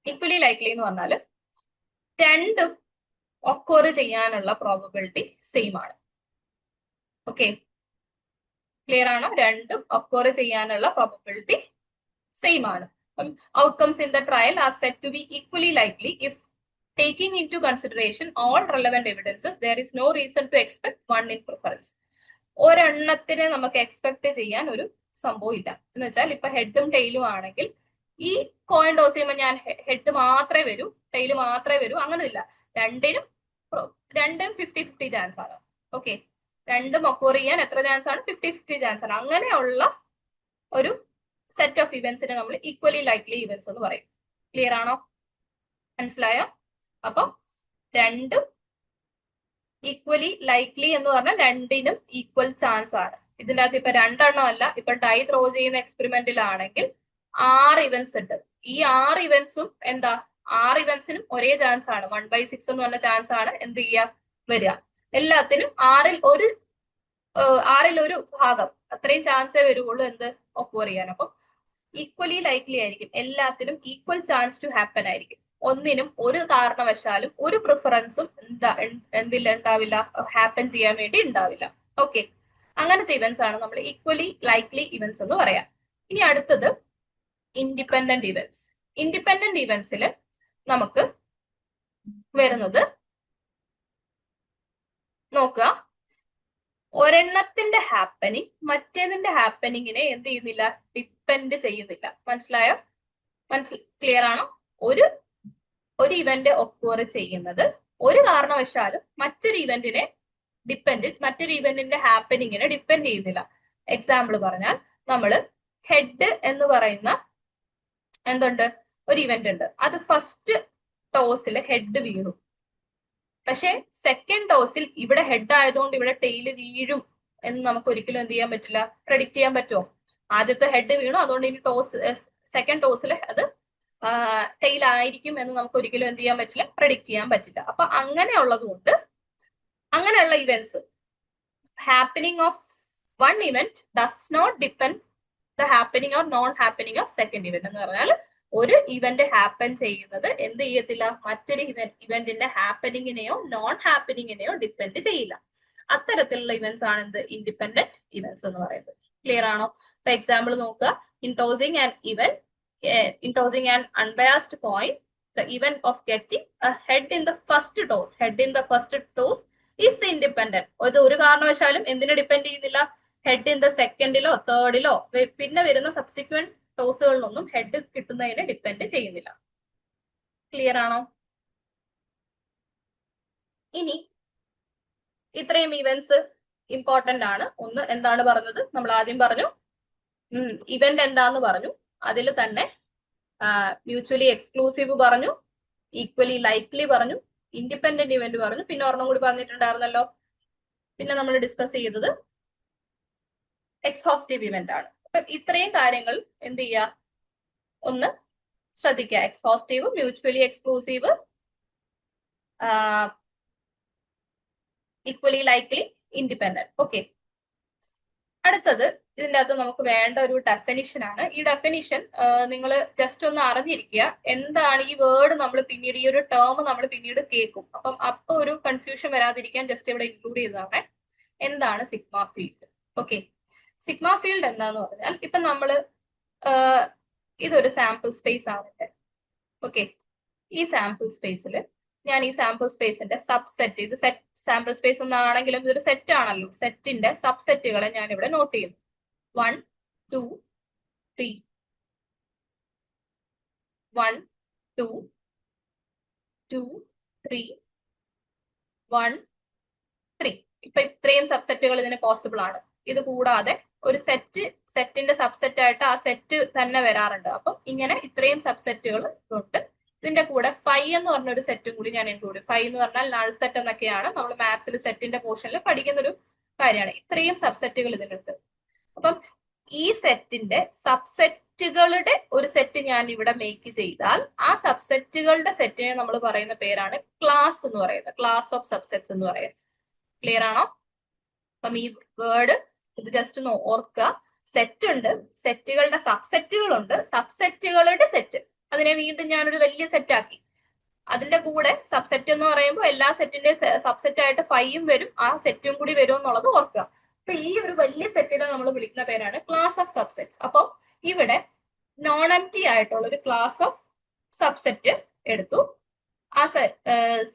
ഈക്വലി ലൈക്ലി എന്ന് പറഞ്ഞാല് രണ്ടും ഒക്കോർ ചെയ്യാനുള്ള പ്രോബബിലിറ്റി സെയിം ആണ്. ഓക്കെ, ക്ലിയർ ആണോ? രണ്ടും ഒക്കോർ ചെയ്യാനുള്ള പ്രോബബിലിറ്റി സെയിം ആണ്. Outcomes in the trial are set to be equally likely if taking into consideration all relevant evidences, there is no reason to expect one in preference. ഒരെണ്ണത്തിനെ നമുക്ക് expect ചെയ്യാൻ ഒരു സംഭവം ഇല്ല. എന്ന് വെച്ചാൽ ഇപ്പൊ ഹെഡും ടെയിലും ആണെങ്കിൽ ഈ കോയിൻ ടോസ് ചെയ്യുമ്പോൾ ഞാൻ ഹെഡ് മാത്രമേ വരൂ, ടെയിൽ മാത്രമേ വരൂ, അങ്ങനെ ഇല്ല. രണ്ടും 50-50 ചാൻസ് ആണ്. ഓക്കെ, രണ്ടും ഒക്കോർ ചെയ്യാൻ എത്ര ചാൻസ് ആണ്? 50-50 ചാൻസ് ആണ്. അങ്ങനെയുള്ള ഒരു സെറ്റ് ഓഫ് ഇവന്റ്സിനെ നമ്മൾ ഈക്വലി ലൈക്ലി ഇവന്റ്സ് എന്ന് പറയും. ക്ലിയർ ആണോ? മനസ്സിലായോ? അപ്പൊ രണ്ടും ഈക്വലി ലൈക്ലി എന്ന് പറഞ്ഞാൽ രണ്ടിനും ഈക്വൽ ചാൻസ് ആണ്. ഇതിന്റെ അകത്ത് ഇപ്പൊ രണ്ടെണ്ണം അല്ല, ഇപ്പൊ ഡൈ ത്രോ ചെയ്യുന്ന എക്സ്പെരിമെന്റിലാണെങ്കിൽ 6 ഇവന്റ്സ് ഉണ്ട്. ഈ 6 ഇവന്റ്സും എന്താ? 6 ഇവന്റ്സിനും ഒരേ ചാൻസ് ആണ്. 1/6 എന്ന് പറഞ്ഞ ചാൻസ് ആണ് എന്ത് ചെയ്യാ? വരിക. എല്ലാത്തിനും 6ൽ ഒരു ഭാഗം അത്രയും ചാൻസേ വരുള്ളൂ എന്ത്? ഒക്കോർ ചെയ്യാൻ. അപ്പൊ ഈക്വലി ലൈക്ലി ആയിരിക്കും, എല്ലാത്തിനും ഈക്വൽ ചാൻസ് ടു ഹാപ്പൻ ആയിരിക്കും. ഒന്നിനും ഒരു കാരണവശാലും ഒരു പ്രിഫറൻസും ഉണ്ടാവില്ല, ഹാപ്പൻ ചെയ്യാൻ വേണ്ടി ഉണ്ടാവില്ല. ഓക്കെ, അങ്ങനത്തെ ഇവന്റ്സ് ആണ് നമ്മൾ ഈക്വലി ലൈക്ലി ഇവന്റ്സ് എന്ന് പറയാം. ഇനി അടുത്തത് ഇൻഡിപെൻഡന്റ് ഇവന്റ്സ്. ഇൻഡിപെൻഡന്റ് ഇവന്റ്സിൽ നമുക്ക് വരുന്നത് നോക്കുക, ഒരെണ്ണത്തിന്റെ ഹാപ്പനിങ് മറ്റേതിന്റെ ഹാപ്പനിങ്ങിനെ എന്ത് ചെയ്യുന്നില്ല? ഡിപ്പെൻഡ് ചെയ്യുന്നില്ല. മനസ്സിലായോ? ക്ലിയർ ആണോ? ഒരു ഇവന്റ് ഒക്കോർ ചെയ്യുന്നത് ഒരു കാരണവശാലും മറ്റൊരു ഇവന്റിന്റെ ഹാപ്പനിങ്ങിനെ ഡിപ്പെൻഡ് ചെയ്യുന്നില്ല. എക്സാമ്പിൾ പറഞ്ഞാൽ, നമ്മള് ഹെഡ് എന്ന് പറയുന്ന എന്തുണ്ട്? ഒരു ഇവന്റ് ഉണ്ട്. അത് ഫസ്റ്റ് ടോസിൽ ഹെഡ് വീണു. പക്ഷെ സെക്കൻഡ് ടോസിൽ ഇവിടെ ഹെഡ് ആയതുകൊണ്ട് ഇവിടെ ടെയിൽ വീഴും എന്ന് നമുക്ക് ഒരിക്കലും എന്ത് ചെയ്യാൻ പറ്റില്ല, പ്രെഡിക്റ്റ് ചെയ്യാൻ പറ്റുമോ? ആദ്യത്തെ ഹെഡ് വീണു, അതുകൊണ്ട് ഇനി സെക്കൻഡ് ടോസിൽ അത് ടെയിൽ ആയിരിക്കും എന്ന് നമുക്ക് ഒരിക്കലും എന്ത് ചെയ്യാൻ പറ്റില്ല, പ്രെഡിക്റ്റ് ചെയ്യാൻ പറ്റില്ല. അപ്പൊ അങ്ങനെയുള്ളത് കൊണ്ട് അങ്ങനെയുള്ള events happening of one event does not depend the happening or non happening of second event എന്ന് പറഞ്ഞാൽ ഒരു ഇവന്റ് ഹാപ്പൻ ചെയ്യുന്നത് എന്ത് ചെയ്യത്തില്ല, മറ്റൊരു ഇവന്റിന്റെ ഹാപ്പനിങ്ങിനെയോ നോൺ ഹാപ്പനിങ്ങിനെയോ ഡിപ്പെൻഡ് ചെയ്യില്ല. അത്തരത്തിലുള്ള ഇവന്റ്സ് ആണ് എന്ത്, ഇൻഡിപെൻഡന്റ് ഇവന്റ്സ് എന്ന് പറയുന്നത്. ക്ലിയർ ആണോ? ഇപ്പൊ എക്സാമ്പിൾ നോക്കുക. In tossing an unbiased coin, the event of getting a head in the first toss is independent. ഒരു കാരണവശാലും എന്തിനെ ഡിപ്പെൻഡ് ചെയ്യുന്നില്ല, ഹെഡ് ഇൻ ദ സെക്കൻഡിലോ തേർഡിലോ പിന്നെ വരുന്ന സബ്സിക്വന്റ് ടോസുകളിലൊന്നും ഹെഡ് കിട്ടുന്നതിനെ ഡിപ്പെൻഡ് ചെയ്യുന്നില്ല. ക്ലിയർ ആണോ? ഇനി ഇത്രയും ഇവന്റ്സ് ഇമ്പോർട്ടന്റ് ആണ്. ഒന്ന് എന്താണ് പറഞ്ഞത്, നമ്മൾ ആദ്യം പറഞ്ഞു ഇവന്റ് എന്താന്ന് പറഞ്ഞു, അതിൽ തന്നെ മ്യൂച്വലി എക്സ്ക്ലൂസീവ് പറഞ്ഞു, ഈക്വലി ലൈക്ലി പറഞ്ഞു, ഇൻഡിപെൻഡന്റ് ഇവന്റ് പറഞ്ഞു, പിന്നെ ഒരെണ്ണം കൂടി പറഞ്ഞിട്ടുണ്ടായിരുന്നല്ലോ. പിന്നെ നമ്മൾ ഡിസ്കസ് ചെയ്തത് എക്സ്ഹോസ്റ്റീവ് ഇവന്റ് ആണ്. അപ്പൊ ഇത്രയും കാര്യങ്ങൾ എന്ത് ചെയ്യുക, ഒന്ന് ശ്രദ്ധിക്കുക. Exhaustive, mutually exclusive, equally likely, independent. Okay, അടുത്തത് ഇതിൻ്റെ അകത്ത് നമുക്ക് വേണ്ട ഒരു ഡെഫിനിഷൻ ആണ്. ഈ ഡെഫിനിഷൻ നിങ്ങൾ ജസ്റ്റ് ഒന്ന് അറിഞ്ഞിരിക്കുക. എന്താണ് ഈ വേർഡ്, നമ്മൾ പിന്നീട് ഈ ഒരു ടേം നമ്മൾ പിന്നീട് കേൾക്കും. അപ്പൊ ഒരു കൺഫ്യൂഷൻ വരാതിരിക്കാൻ ജസ്റ്റ് ഇവിടെ ഇൻക്ലൂഡ് ചെയ്തതാണ്. എന്താണ് sigma field? Okay, sigma field എന്താന്ന് പറഞ്ഞാൽ, ഇപ്പൊ നമ്മള് ഇതൊരു സാമ്പിൾ സ്പേസ് ആണ്. ഓക്കെ, ഈ സാമ്പിൾ സ്പേസിൽ ഞാൻ ഈ സാമ്പിൾ സ്പേസിന്റെ സബ്സെറ്റ്, ഇത് സെറ്റ് സാമ്പിൾ സ്പേസ് ഒന്നാണെങ്കിലും ഇതൊരു സെറ്റ് ആണല്ലോ, സെറ്റിന്റെ സബ്സെറ്റുകളെ ഞാൻ ഇവിടെ നോട്ട് ചെയ്യുന്നു. 1 2 3 1 2 2 3 1 3. ഇപ്പൊ ഇത്രയും സബ്സെറ്റുകൾ ഇതിന് പോസിബിൾ ആണ്. ഇത് കൂടാതെ ഒരു സെറ്റിന്റെ സബ്സെറ്റ് ആയിട്ട് ആ സെറ്റ് തന്നെ വരാറുണ്ട്. അപ്പം ഇങ്ങനെ ഇത്രയും സബ്സെറ്റുകൾ ഉണ്ട്. ഇതിന്റെ കൂടെ ഫൈ എന്ന് പറഞ്ഞ ഒരു സെറ്റും കൂടി ഞാൻ ഇൻക്ലൂഡ് ചെയ്യും. ഫൈ എന്ന് പറഞ്ഞാൽ നൾ സെറ്റ് എന്നൊക്കെയാണ് നമ്മൾ മാത്സിൽ സെറ്റിന്റെ പോർഷനിൽ പഠിക്കുന്ന ഒരു കാര്യമാണ്. ഇത്രയും സബ്സെറ്റുകൾ ഇതിനുണ്ട്. അപ്പം ഈ സെറ്റിന്റെ സബ്സെറ്റുകളുടെ ഒരു സെറ്റ് ഞാൻ ഇവിടെ മേക്ക് ചെയ്താൽ ആ സബ്സെറ്റുകളുടെ സെറ്റിനെ നമ്മൾ പറയുന്ന പേരാണ് ക്ലാസ് എന്ന് പറയുന്നത്, ക്ലാസ് ഓഫ് സബ്സെറ്റ്സ് എന്ന് പറയുന്നത്. ക്ലിയർ ആണോ? അപ്പം ഈ വേർഡ് ഇത് ജസ്റ്റ് ഒന്ന് ഓർക്കുക. സെറ്റ് ഉണ്ട്, സെറ്റുകളുടെ സബ്സെറ്റുകളുണ്ട്, സബ്സെറ്റുകളുടെ സെറ്റ്, അതിനെ വീണ്ടും ഞാനൊരു വലിയ സെറ്റ് ആക്കി. അതിന്റെ കൂടെ സബ്സെറ്റ് എന്ന് പറയുമ്പോൾ എല്ലാ സെറ്റിന്റെ സബ്സെറ്റ് ആയിട്ട് ഫൈയും വരും, ആ സെറ്റും കൂടി വരും എന്നുള്ളത് ഓർക്കുക. അപ്പൊ ഈ ഒരു വലിയ സെറ്റിനെ നമ്മൾ വിളിക്കുന്ന പേരാണ് ക്ലാസ് ഓഫ് സബ്സെറ്റ്സ്. അപ്പോൾ ഇവിടെ നോൺ എംപ്റ്റി ആയിട്ടുള്ള ഒരു ക്ലാസ് ഓഫ് സബ്സെറ്റ് എടുത്തു. ആ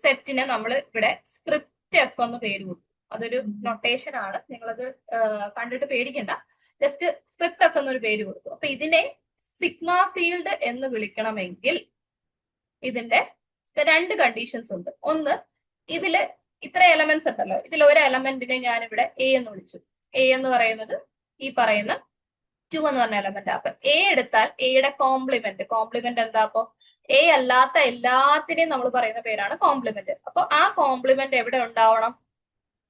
സെറ്റിനെ നമ്മൾ ഇവിടെ സ്ക്രിപ്റ്റ് എഫ് എന്ന് പേര് കൊടുത്തു. അതൊരു നൊട്ടേഷൻ ആണ്, നിങ്ങളത് കണ്ടിട്ട് പേടിക്കണ്ട. ജസ്റ്റ് സ്ക്രിപ്റ്റ് എഫ് എന്നൊരു പേര് കൊടുത്തു. അപ്പൊ ഇതിനെ സിഗ്മ ഫീൽഡ് എന്ന് വിളിക്കണമെങ്കിൽ ഇതിന്റെ രണ്ട് കണ്ടീഷൻസ് ഉണ്ട്. ഒന്ന്, ഇതില് ഇത്ര എലമെന്റ്സ് ഉണ്ടല്ലോ, ഇതിൽ ഒരു എലമെന്റിനെ ഞാൻ ഇവിടെ എ എന്ന് വിളിച്ചു. എ എന്ന് പറയുന്നത് ഈ പറയുന്ന 2 എന്ന് പറഞ്ഞ എലമെന്റ്. അപ്പൊ എ എടുത്താൽ എയുടെ കോംപ്ലിമെന്റ് എന്താ? അപ്പൊ എ അല്ലാത്ത എല്ലാത്തിനെയും നമ്മൾ പറയുന്ന പേരാണ് കോംപ്ലിമെന്റ്. അപ്പൊ ആ കോംപ്ലിമെന്റ് എവിടെ ഉണ്ടാവണം?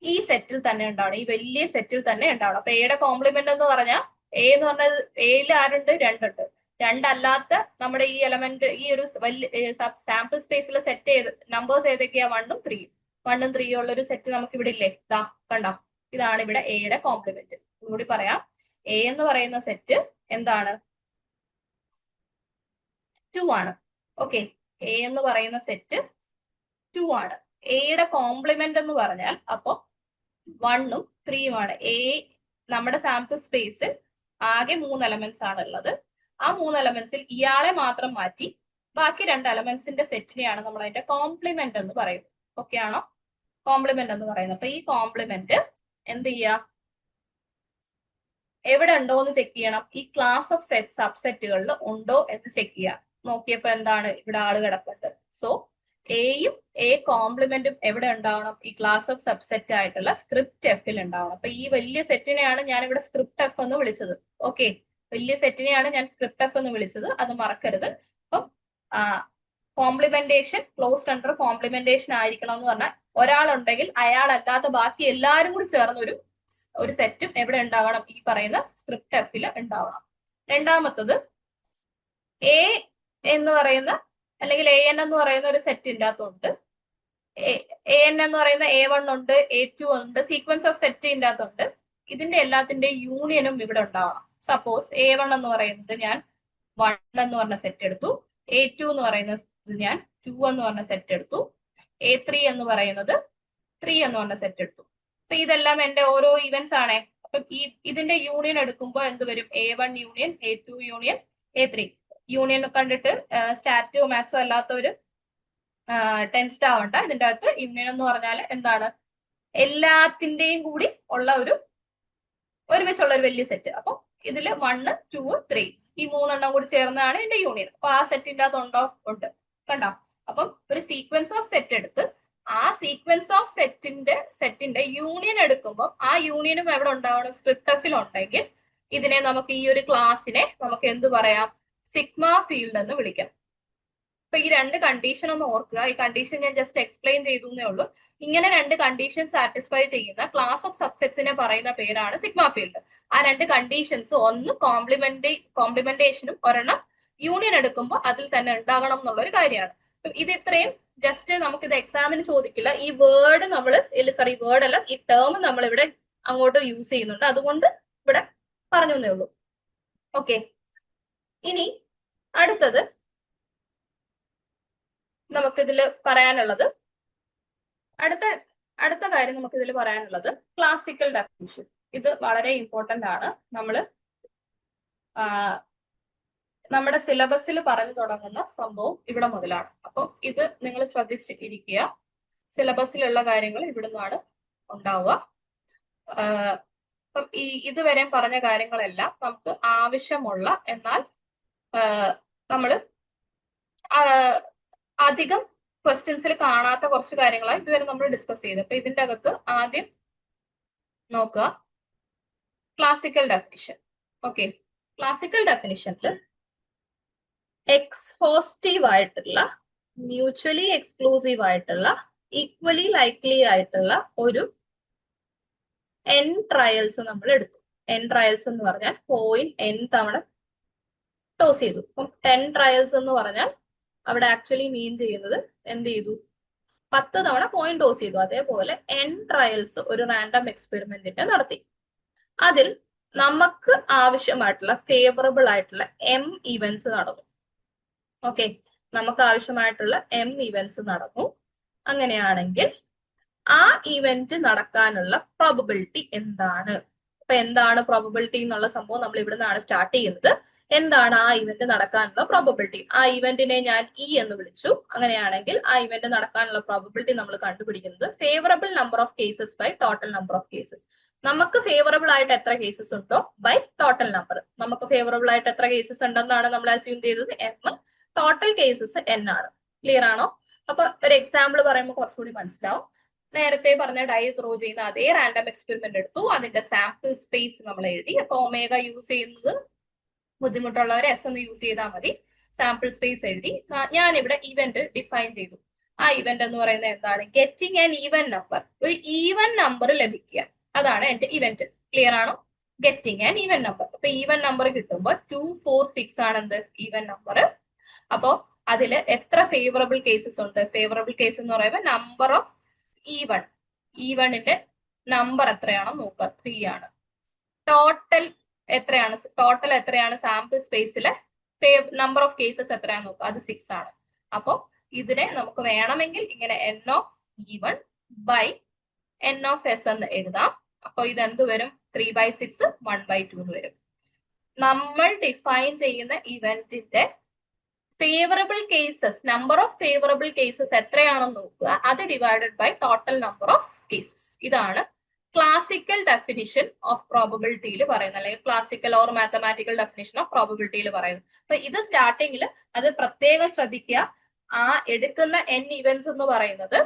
ഈ സെറ്റിൽ തന്നെ ഉണ്ടാവണം, ഈ വലിയ സെറ്റിൽ തന്നെ ഉണ്ടാവണം. അപ്പൊ എയുടെ കോംപ്ലിമെന്റ് എന്ന് പറഞ്ഞാൽ എ എന്ന് പറഞ്ഞത് എയിൽ ആരുണ്ട്? രണ്ടുണ്ട്. രണ്ടല്ലാത്ത നമ്മുടെ ഈ എലമെന്റ്, ഈ ഒരു വലിയ സാമ്പിൾ സ്പേസിലെ സെറ്റ് ചെയ്ത് നമ്പേഴ്സ് ഏതൊക്കെയാ? 1 ഉം 3 ഉം. 1 ഉം 3 ഉം ഉള്ള ഒരു സെറ്റ് നമുക്ക് ഇവിടെ ഇല്ലേ? ദാ കണ്ടോ, ഇതാണ് ഇവിടെ എയുടെ കോംപ്ലിമെന്റ്. ഒന്നുകൂടി പറയാം, എ എന്ന് പറയുന്ന സെറ്റ് എന്താണ്? 2 ആണ്. ഓക്കെ, എ എന്ന് പറയുന്ന സെറ്റ് 2 ആണ്. എയുടെ കോംപ്ലിമെന്റ് എന്ന് പറഞ്ഞാൽ അപ്പൊ 1 ഉം 3 ഉം ആണ്. എ നമ്മുടെ സാമ്പിൾ സ്പേസിൽ ആകെ 3 എലമെന്റ്സ് ആണ് ഉള്ളത്. ആ 3 എലമെന്റ്സിൽ ഇയാളെ മാത്രം മാറ്റി ബാക്കി 2 എലമെന്റ്സിന്റെ സെറ്റിനെയാണ് നമ്മൾ അതിന്റെ കോംപ്ലിമെന്റ് എന്ന് പറയുന്നത്. ഓക്കെ ആണോ? കോംപ്ലിമെന്റ് എന്ന് പറയുന്നത്. അപ്പൊ ഈ കോംപ്ലിമെന്റ് എന്ത് ചെയ്യുക? എവിടെ ഉണ്ടോ എന്ന് ചെക്ക് ചെയ്യണം. ഈ ക്ലാസ് ഓഫ് സബ്സെറ്റുകളിൽ ഉണ്ടോ എന്ന് ചെക്ക് ചെയ്യുക. നോക്കിയപ്പോ എന്താണ്? ഇവിടെ ആള് കിടപ്പുണ്ട്. സോ എയും എ കോംപ്ലിമെന്റും എവിടെ ഉണ്ടാവണം? ഈ ക്ലാസ് ഓഫ് സബ്സെറ്റ് ആയിട്ടുള്ള സ്ക്രിപ്റ്റ് എഫിൽ ഉണ്ടാവണം. അപ്പൊ ഈ വലിയ സെറ്റിനെയാണ് ഞാൻ ഇവിടെ സ്ക്രിപ്റ്റ് എഫ് എന്ന് വിളിച്ചത്. ഓക്കെ, വലിയ സെറ്റിനെയാണ് ഞാൻ സ്ക്രിപ്റ്റ് എഫ് എന്ന് വിളിച്ചത്, അത് മറക്കരുത്. അപ്പം കോംപ്ലിമെന്റേഷൻ ക്ലോസ്ഡ് അണ്ടർ കോംപ്ലിമെന്റേഷൻ ആയിരിക്കണം എന്ന് പറഞ്ഞാൽ ഒരാളുണ്ടെങ്കിൽ അയാളല്ലാത്ത ബാക്കി എല്ലാവരും കൂടി ചേർന്ന ഒരു സെറ്റും എവിടെ ഉണ്ടാവണം? ഈ പറയുന്ന സ്ക്രിപ്റ്റ് എഫിൽ ഉണ്ടാവണം. രണ്ടാമത്തത് എ എന്ന് പറയുന്ന അല്ലെങ്കിൽ എ എൻ എന്ന് പറയുന്ന ഒരു സെറ്റിൻ്റെ അകത്തുണ്ട്. എ എൻ എന്ന് പറയുന്ന A1 ഉണ്ട്, A2 ഉണ്ട്, സീക്വൻസ് ഓഫ് സെറ്റിൻ്റെ അകത്തുണ്ട്. ഇതിന്റെ എല്ലാത്തിന്റെ യൂണിയനും ഇവിടെ ഉണ്ടാവണം. സപ്പോസ് A1 എന്ന് പറയുന്നത് ഞാൻ 1 എന്ന് പറഞ്ഞ സെറ്റ് എടുത്തു, A2 എന്ന് പറയുന്നത് ഞാൻ 2 എന്ന് പറഞ്ഞ സെറ്റ് എടുത്തു, A3 എന്ന് പറയുന്നത് 3 എന്ന് പറഞ്ഞ സെറ്റ് എടുത്തു. അപ്പൊ ഇതെല്ലാം എന്റെ ഓരോ ഇവന്റ്സ് ആണേ. അപ്പൊ ഇതിന്റെ യൂണിയൻ എടുക്കുമ്പോൾ എന്ത് വരും? A1 union A2 union A3. Union കണ്ടിട്ട് സ്റ്റാറ്റോ മാത്സോ അല്ലാത്തവര് ടെൻസ്ഡ് ആവണ്ട. ഇതിന്റെ അകത്ത് യൂണിയൻ എന്ന് പറഞ്ഞാൽ എന്താണ്? എല്ലാത്തിന്റെയും കൂടി ഉള്ള ഒരുമിച്ചുള്ള ഒരു വലിയ സെറ്റ്. അപ്പൊ ഇതില് 1, 2, 3 ഈ 3 കൂടി ചേർന്നതാണ് എന്റെ യൂണിയൻ. അപ്പൊ ആ സെറ്റിന്റെ അകത്തുണ്ടോ? ഉണ്ട്. കണ്ടോ? അപ്പം ഒരു സീക്വൻസ് ഓഫ് സെറ്റ് എടുത്ത് ആ സീക്വൻസ് ഓഫ് സെറ്റിന്റെ യൂണിയൻ എടുക്കുമ്പോൾ ആ യൂണിയനും എവിടെ ഉണ്ടാവണം? സ്ക്രിപ്റ്റ് എഫിൽ ഉണ്ടെങ്കിൽ ഇതിനെ നമുക്ക് ഈ ഒരു ക്ലാസ്സിനെ നമുക്ക് എന്ത് പറയാം? സിഗ്മ ഫീൽഡ് എന്ന് വിളിക്കാം. അപ്പൊ ഈ രണ്ട് കണ്ടീഷൻ ഒന്ന് ഓർക്കുക. ഈ കണ്ടീഷൻ ഞാൻ ജസ്റ്റ് എക്സ്പ്ലെയിൻ ചെയ്തു എന്നേ ഉള്ളൂ. ഇങ്ങനെ രണ്ട് കണ്ടീഷൻ സാറ്റിസ്ഫൈ ചെയ്യുന്ന ക്ലാസ് ഓഫ് സബ്സെറ്റ്സിനെ പറയുന്ന പേരാണ് സിഗ്മ ഫീൽഡ്. ആ രണ്ട് കണ്ടീഷൻസ് ഒന്ന് കോംപ്ലിമെന്റേഷനും ഒരെണ്ണം യൂണിയൻ എടുക്കുമ്പോൾ അതിൽ തന്നെ ഉണ്ടാകണം എന്നുള്ള ഒരു കാര്യമാണ്. ഇത് ഇത്രയും ജസ്റ്റ് നമുക്കിത് എക്സാമിന് ചോദിക്കില്ല. ഈ വേർഡ് വേർഡ് അല്ല, ഈ ടേം നമ്മൾ ഇവിടെ അങ്ങോട്ട് യൂസ് ചെയ്യുന്നുണ്ട്, അതുകൊണ്ട് ഇവിടെ പറഞ്ഞു എന്നേ ഉള്ളൂ. ഓക്കെ, ഇനി അടുത്തത് നമുക്കിതിൽ പറയാനുള്ളത് അടുത്ത കാര്യം നമുക്കിതിൽ പറയാനുള്ളത് ക്ലാസിക്കൽ ഡെഫിനിഷൻ. ഇത് വളരെ ഇമ്പോർട്ടന്റ് ആണ്. നമ്മുടെ സിലബസിൽ പറഞ്ഞു തുടങ്ങുന്ന സംഭവം ഇവിടെ മുതലാണ്. അപ്പം ഇത് നിങ്ങൾ ശ്രദ്ധിച്ചിരിക്കുക. സിലബസിലുള്ള കാര്യങ്ങൾ ഇവിടെ നിന്നാണ് ഉണ്ടാവുക. അപ്പം ഇതുവരെ പറഞ്ഞ കാര്യങ്ങളെല്ലാം നമുക്ക് ആവശ്യമുള്ള എന്നാൽ നമ്മൾ അധികം ക്വസ്റ്റ്യൻസിൽ കാണാത്ത കുറച്ച് കാര്യങ്ങളാണ് ഇതുവരെ നമ്മൾ ഡിസ്കസ് ചെയ്തത്. അപ്പൊ ഇതിന്റെ അകത്ത് ആദ്യം നോക്കുക classical definition. Okay, classical ഡെഫിനിഷനിൽ exhaustive ആയിട്ടുള്ള, മ്യൂച്വലി എക്സ്ക്ലൂസീവ് ആയിട്ടുള്ള, ഈക്വലി ലൈക്ലി ആയിട്ടുള്ള ഒരു n ട്രയൽസ് നമ്മൾ എടുത്തു. n ട്രയൽസ് എന്ന് പറഞ്ഞാൽ കോയിൻ n തവണ ടോസ് ചെയ്തു. അപ്പം 10 ട്രയൽസ് എന്ന് പറഞ്ഞാൽ അവിടെ ആക്ച്വലി മീൻ ചെയ്യുന്നത് എന്ത് ചെയ്തു? 10 തവണ കോയിൻ ടോസ് ചെയ്തു. അതേപോലെ n ട്രയൽസ് ഒരു റാൻഡം എക്സ്പെരിമെന്റിന്റെ നടത്തി. അതിൽ നമുക്ക് ആവശ്യമായിട്ടുള്ള ഫേവറബിൾ ആയിട്ടുള്ള m ഇവന്റ്സ് നടന്നു. ഓക്കെ, നമുക്ക് ആവശ്യമായിട്ടുള്ള m ഇവന്റ്സ് നടന്നു. അങ്ങനെയാണെങ്കിൽ ആ ഇവന്റ് നടക്കാനുള്ള പ്രോബബിലിറ്റി എന്താണ്? അപ്പൊ എന്താണ് പ്രോബബിലിറ്റി എന്നുള്ള സംഭവം നമ്മൾ ഇവിടെ നിന്നാണ് സ്റ്റാർട്ട് ചെയ്യുന്നത്. എന്താണ് ആ ഇവന്റ് നടക്കാനുള്ള പ്രോബബിലിറ്റി? ആ ഇവന്റിനെ ഞാൻ ഇ എന്ന് വിളിച്ചു. അങ്ങനെയാണെങ്കിൽ ആ ഇവന്റ് നടക്കാനുള്ള പ്രോബബിലിറ്റി നമ്മൾ കണ്ടുപിടിക്കുന്നത് favourable number of cases by total number of cases. നമുക്ക് ഫേവറബിൾ ആയിട്ട് എത്ര കേസസ് ഉണ്ടോ ബൈ ടോട്ടൽ നമ്പർ. നമുക്ക് ഫേവറബിൾ ആയിട്ട് എത്ര കേസസ് ഉണ്ടെന്നാണ് നമ്മൾ അസ്യൂം ചെയ്തത്? m. ടോട്ടൽ കേസസ് n ആണ്. ക്ലിയർ ആണോ? അപ്പൊ ഒരു എക്സാമ്പിൾ പറയുമ്പോൾ കുറച്ചുകൂടി മനസ്സിലാവും. നേരത്തെ പറഞ്ഞ ഡൈ ത്രോ ചെയ്യുന്ന അതേ റാൻഡം എക്സ്പെരിമെന്റ് എടുത്തു, അതിന്റെ സാമ്പിൾ സ്പേസ് നമ്മൾ എഴുതി. അപ്പൊ ഒമേഗ യൂസ് ചെയ്യുന്നത് ബുദ്ധിമുട്ടുള്ളവർ S ഒന്ന് യൂസ് ചെയ്താൽ മതി. സാമ്പിൾ സ്പേസ് എഴുതി. ഞാൻ ഇവിടെ ഇവന്റ് ഡിഫൈൻ ചെയ്തു. ആ ഇവന്റ് എന്ന് പറയുന്നത് എന്താണ്? Getting an even number. ഒരു ഈവൻ നമ്പർ ലഭിക്കുക, അതാണ് എന്റെ ഇവന്റ്. ക്ലിയർ ആണോ? Getting an even number. അപ്പൊ ഈവൻ നമ്പർ കിട്ടുമ്പോൾ 2, 4, 6 ആണ് എന്ത്? Even number. അപ്പോ അതിൽ എത്ര ഫേവറബിൾ കേസസ് ഉണ്ട്? ഫേവറബിൾ കേസ് എന്ന് പറയുമ്പോൾ നമ്പർ ഓഫ് E1ന്റെ നമ്പർ എത്രയാണോ നോക്കുക, 3 ആണ്. ടോട്ടൽ എത്രയാണ് സാമ്പിൾ സ്പേസിലെ നമ്പർ ഓഫ് കേസസ് എത്രയാണെന്ന് നോക്കുക, അത് 6 ആണ്. അപ്പോൾ ഇതിനെ നമുക്ക് വേണമെങ്കിൽ ഇങ്ങനെ n of E1 by n of S എന്ന് എഴുതാം. അപ്പോൾ ഇതെന്ത് വരും? 3/6 1/2 എന്ന് വരും. നമ്മൾ ഡിഫൈൻ ചെയ്യുന്ന ഇവന്റിന്റെ favourable cases, number of favourable cases എത്രയാണെന്ന് നോക്കുക, അത് divided by total number of cases. ഇതാണ് ക്ലാസിക്കൽ ഡെഫിനിഷൻ ഓഫ് പ്രോബബിലിറ്റിയിൽ പറയുന്നത്, അല്ലെങ്കിൽ classical or mathematical definition of പ്രോബബിലിറ്റിയിൽ പറയുന്നത്. അപ്പൊ ഇത് സ്റ്റാർട്ടിങ്ങിൽ അത് പ്രത്യേകം ശ്രദ്ധിക്കുക. ആ എടുക്കുന്ന n ഇവന്റ്സ് എന്ന് പറയുന്നത്